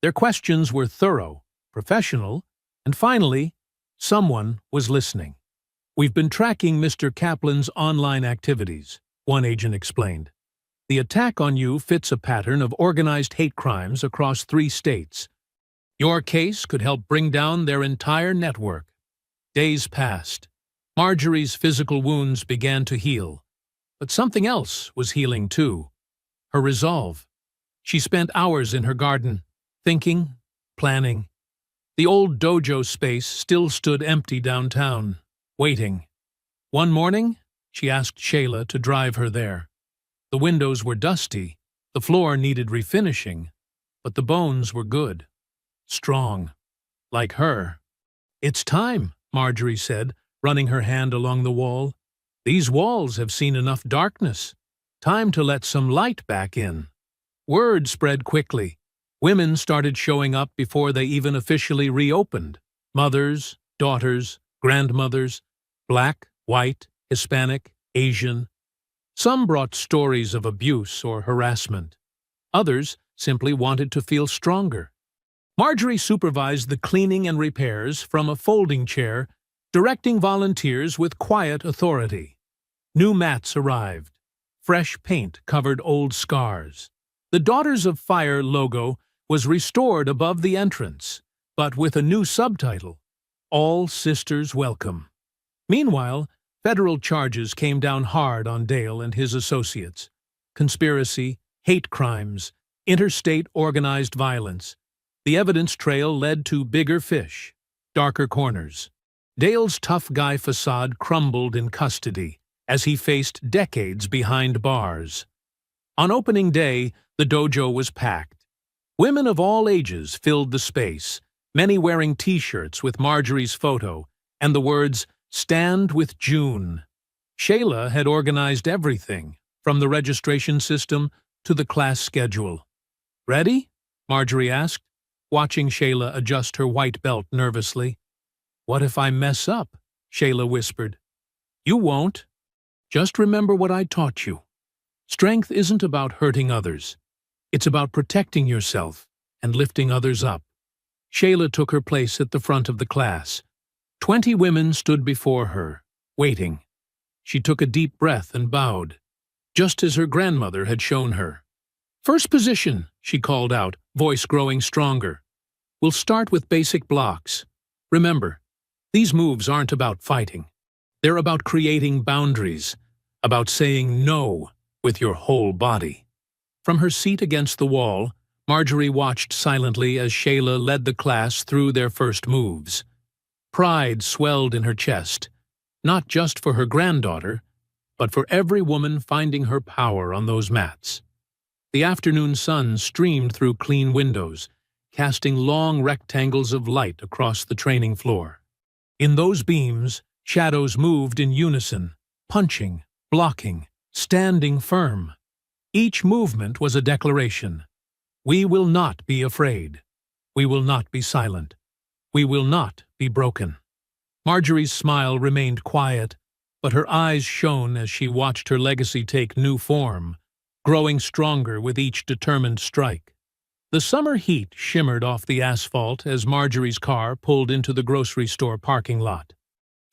Their questions were thorough, professional, and finally, someone was listening. "We've been tracking Mr. Kaplan's online activities," one agent explained. "The attack on you fits a pattern of organized hate crimes across 3 states. Your case could help bring down their entire network." Days passed. Marjorie's physical wounds began to heal. But something else was healing too. Her resolve. She spent hours in her garden, thinking, planning. The old dojo space still stood empty downtown, waiting. One morning, she asked Shayla to drive her there. The windows were dusty, the floor needed refinishing, but the bones were good, strong, like her. "It's time," Marjorie said, running her hand along the wall. "These walls have seen enough darkness. Time to let some light back in." Word spread quickly. Women started showing up before they even officially reopened. Mothers, daughters, grandmothers, black, white, Hispanic, Asian. Some brought stories of abuse or harassment. Others simply wanted to feel stronger. Marjorie supervised the cleaning and repairs from a folding chair, directing volunteers with quiet authority. New mats arrived. Fresh paint covered old scars. The Daughters of Fire logo was restored above the entrance, but with a new subtitle, "All Sisters Welcome." Meanwhile, federal charges came down hard on Dale and his associates. Conspiracy, hate crimes, interstate organized violence. The evidence trail led to bigger fish, darker corners. Dale's tough guy facade crumbled in custody as he faced decades behind bars. On opening day, the dojo was packed. Women of all ages filled the space, many wearing T-shirts with Marjorie's photo and the words, "Stand with June." Shayla had organized everything, from the registration system to the class schedule. "Ready?" Marjorie asked, watching Shayla adjust her white belt nervously. "What if I mess up?" Shayla whispered. "You won't. Just remember what I taught you. Strength isn't about hurting others. It's about protecting yourself and lifting others up." Shayla took her place at the front of the class. 20 women stood before her, waiting. She took a deep breath and bowed, just as her grandmother had shown her. "First position," she called out, voice growing stronger. "We'll start with basic blocks. Remember, these moves aren't about fighting. They're about creating boundaries, about saying no with your whole body." From her seat against the wall, Marjorie watched silently as Shayla led the class through their first moves. Pride swelled in her chest, not just for her granddaughter, but for every woman finding her power on those mats. The afternoon sun streamed through clean windows, casting long rectangles of light across the training floor. In those beams, shadows moved in unison, punching, blocking, standing firm. Each movement was a declaration. We will not be afraid. We will not be silent. We will not be broken. Marjorie's smile remained quiet, but her eyes shone as she watched her legacy take new form, growing stronger with each determined strike. The summer heat shimmered off the asphalt as Marjorie's car pulled into the grocery store parking lot.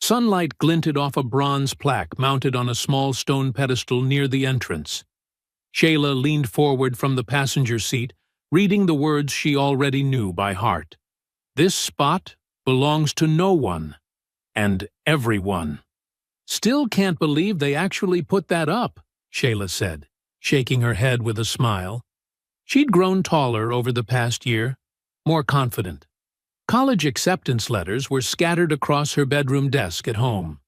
Sunlight glinted off a bronze plaque mounted on a small stone pedestal near the entrance. Shayla leaned forward from the passenger seat, reading the words she already knew by heart. "This spot belongs to no one, And everyone. Still can't believe they actually put that up, Shayla said, shaking her head with a smile. She'd grown taller over the past year, more confident. College acceptance letters were scattered across her bedroom desk at home.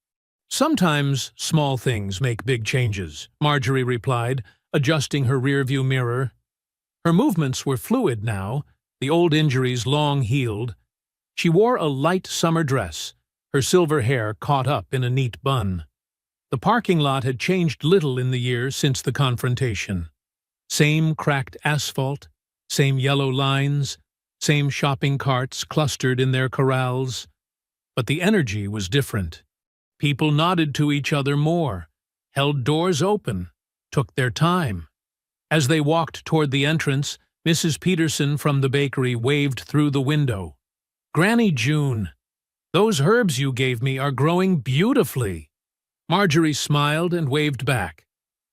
Sometimes small things make big changes, Marjorie replied, adjusting her rearview mirror. Her movements were fluid now, the old injuries long healed. She wore a light summer dress, her silver hair caught up in a neat bun. The parking lot had changed little in the year since the confrontation. Same cracked asphalt, same yellow lines, same shopping carts clustered in their corrals. But the energy was different. People nodded to each other more, held doors open, took their time. As they walked toward the entrance, Mrs. Peterson from the bakery waved through the window. "Granny June, those herbs you gave me are growing beautifully." Marjorie smiled and waved back.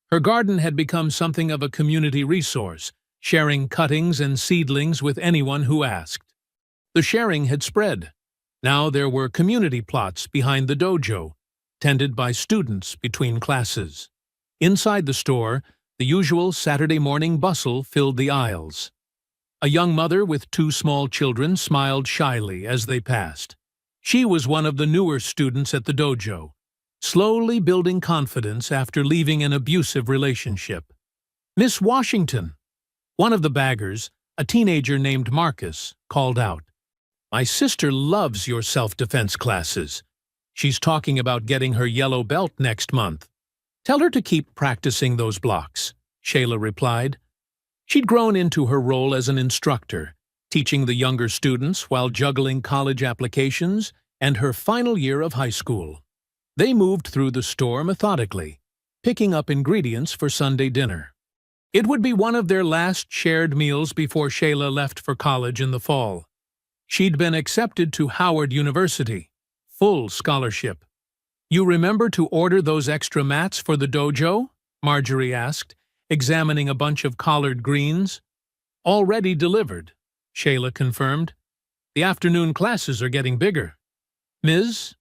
Her garden had become something of a community resource, sharing cuttings and seedlings with anyone who asked. The sharing had spread. Now there were community plots behind the dojo, tended by students between classes. Inside the store, the usual Saturday morning bustle filled the aisles. A young mother with 2 small children smiled shyly as they passed. She was one of the newer students at the dojo, slowly building confidence after leaving an abusive relationship. "Miss Washington," one of the baggers, a teenager named Marcus, called out. "My sister loves your self-defense classes. She's talking about getting her yellow belt next month. Tell her to keep practicing those blocks," Shayla replied. She'd grown into her role as an instructor, teaching the younger students while juggling college applications and her final year of high school. They moved through the store methodically, picking up ingredients for Sunday dinner. It would be one of their last shared meals before Shayla left for college in the fall. She'd been accepted to Howard University, full scholarship. "You remember to order those extra mats for the dojo?" Marjorie asked, examining a bunch of collard greens. "Already delivered," Shayla confirmed. "The afternoon classes are getting bigger." "Ms.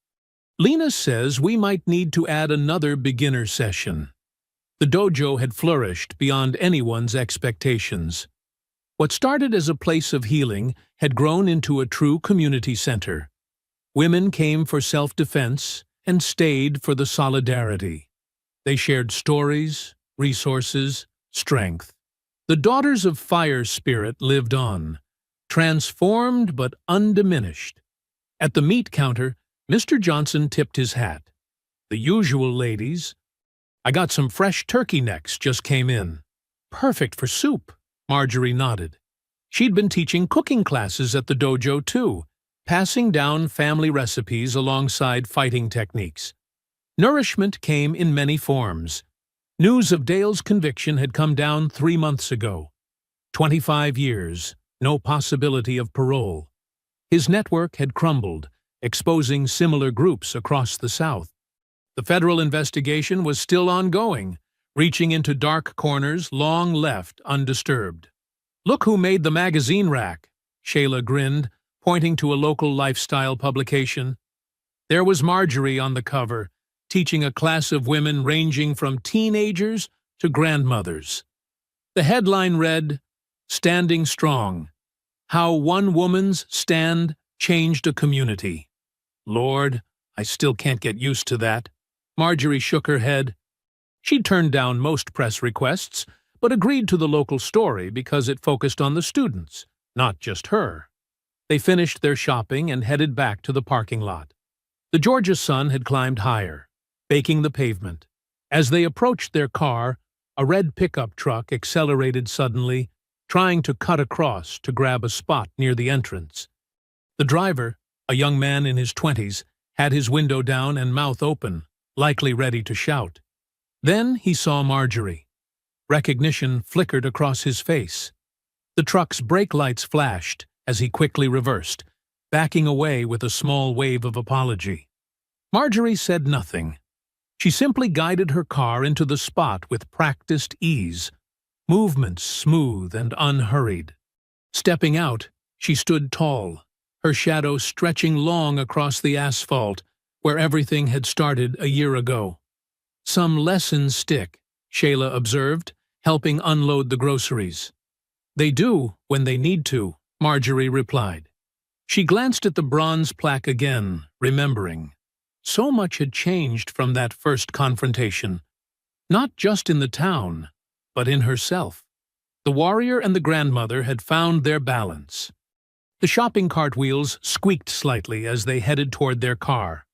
Lena says we might need to add another beginner session." The dojo had flourished beyond anyone's expectations. What started as a place of healing had grown into a true community center. Women came for self-defense and stayed for the solidarity. They shared stories, resources, strength. The Daughters of Fire spirit lived on, transformed but undiminished. At the meat counter, Mr. Johnson tipped his hat. The usual ladies. "I got some fresh turkey necks just came in. Perfect for soup," Marjorie nodded. She'd been teaching cooking classes at the dojo too, passing down family recipes alongside fighting techniques. Nourishment came in many forms. News of Dale's conviction had come down 3 months ago. 25 years, no possibility of parole. His network had crumbled, exposing similar groups across the South. The federal investigation was still ongoing, reaching into dark corners long left undisturbed. "Look who made the magazine rack," Shayla grinned, pointing to a local lifestyle publication. There was Marjorie on the cover, teaching a class of women ranging from teenagers to grandmothers. The headline read, "Standing Strong: How One Woman's Stand Changed a Community." Lord, I still can't get used to that. Marjorie shook her head. She'd turned down most press requests, but agreed to the local story because it focused on the students, not just her. They finished their shopping and headed back to the parking lot. The Georgia sun had climbed higher, baking the pavement. As they approached their car, a red pickup truck accelerated suddenly, trying to cut across to grab a spot near the entrance. The driver, a young man in his 20s, had his window down and mouth open, likely ready to shout. Then he saw Marjorie. Recognition flickered across his face. The truck's brake lights flashed as he quickly reversed, backing away with a small wave of apology. Marjorie said nothing. She simply guided her car into the spot with practiced ease, movements smooth and unhurried. Stepping out, she stood tall, her shadow stretching long across the asphalt, where everything had started a year ago. Some lessons stick, Shayla observed, helping unload the groceries. They do when they need to, Marjorie replied. She glanced at the bronze plaque again, remembering. So much had changed from that first confrontation. Not just in the town, but in herself. The warrior and the grandmother had found their balance. The shopping cart wheels squeaked slightly as they headed toward their car.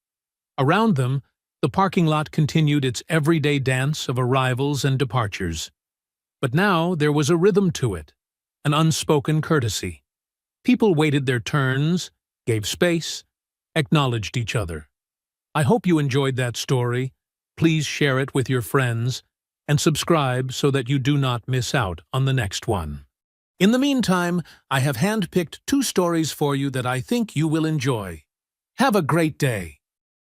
Around them, the parking lot continued its everyday dance of arrivals and departures. But now there was a rhythm to it, an unspoken courtesy. People waited their turns, gave space, acknowledged each other. I hope you enjoyed that story. Please share it with your friends and subscribe so that you do not miss out on the next one. In the meantime, I have handpicked 2 stories for you that I think you will enjoy. Have a great day.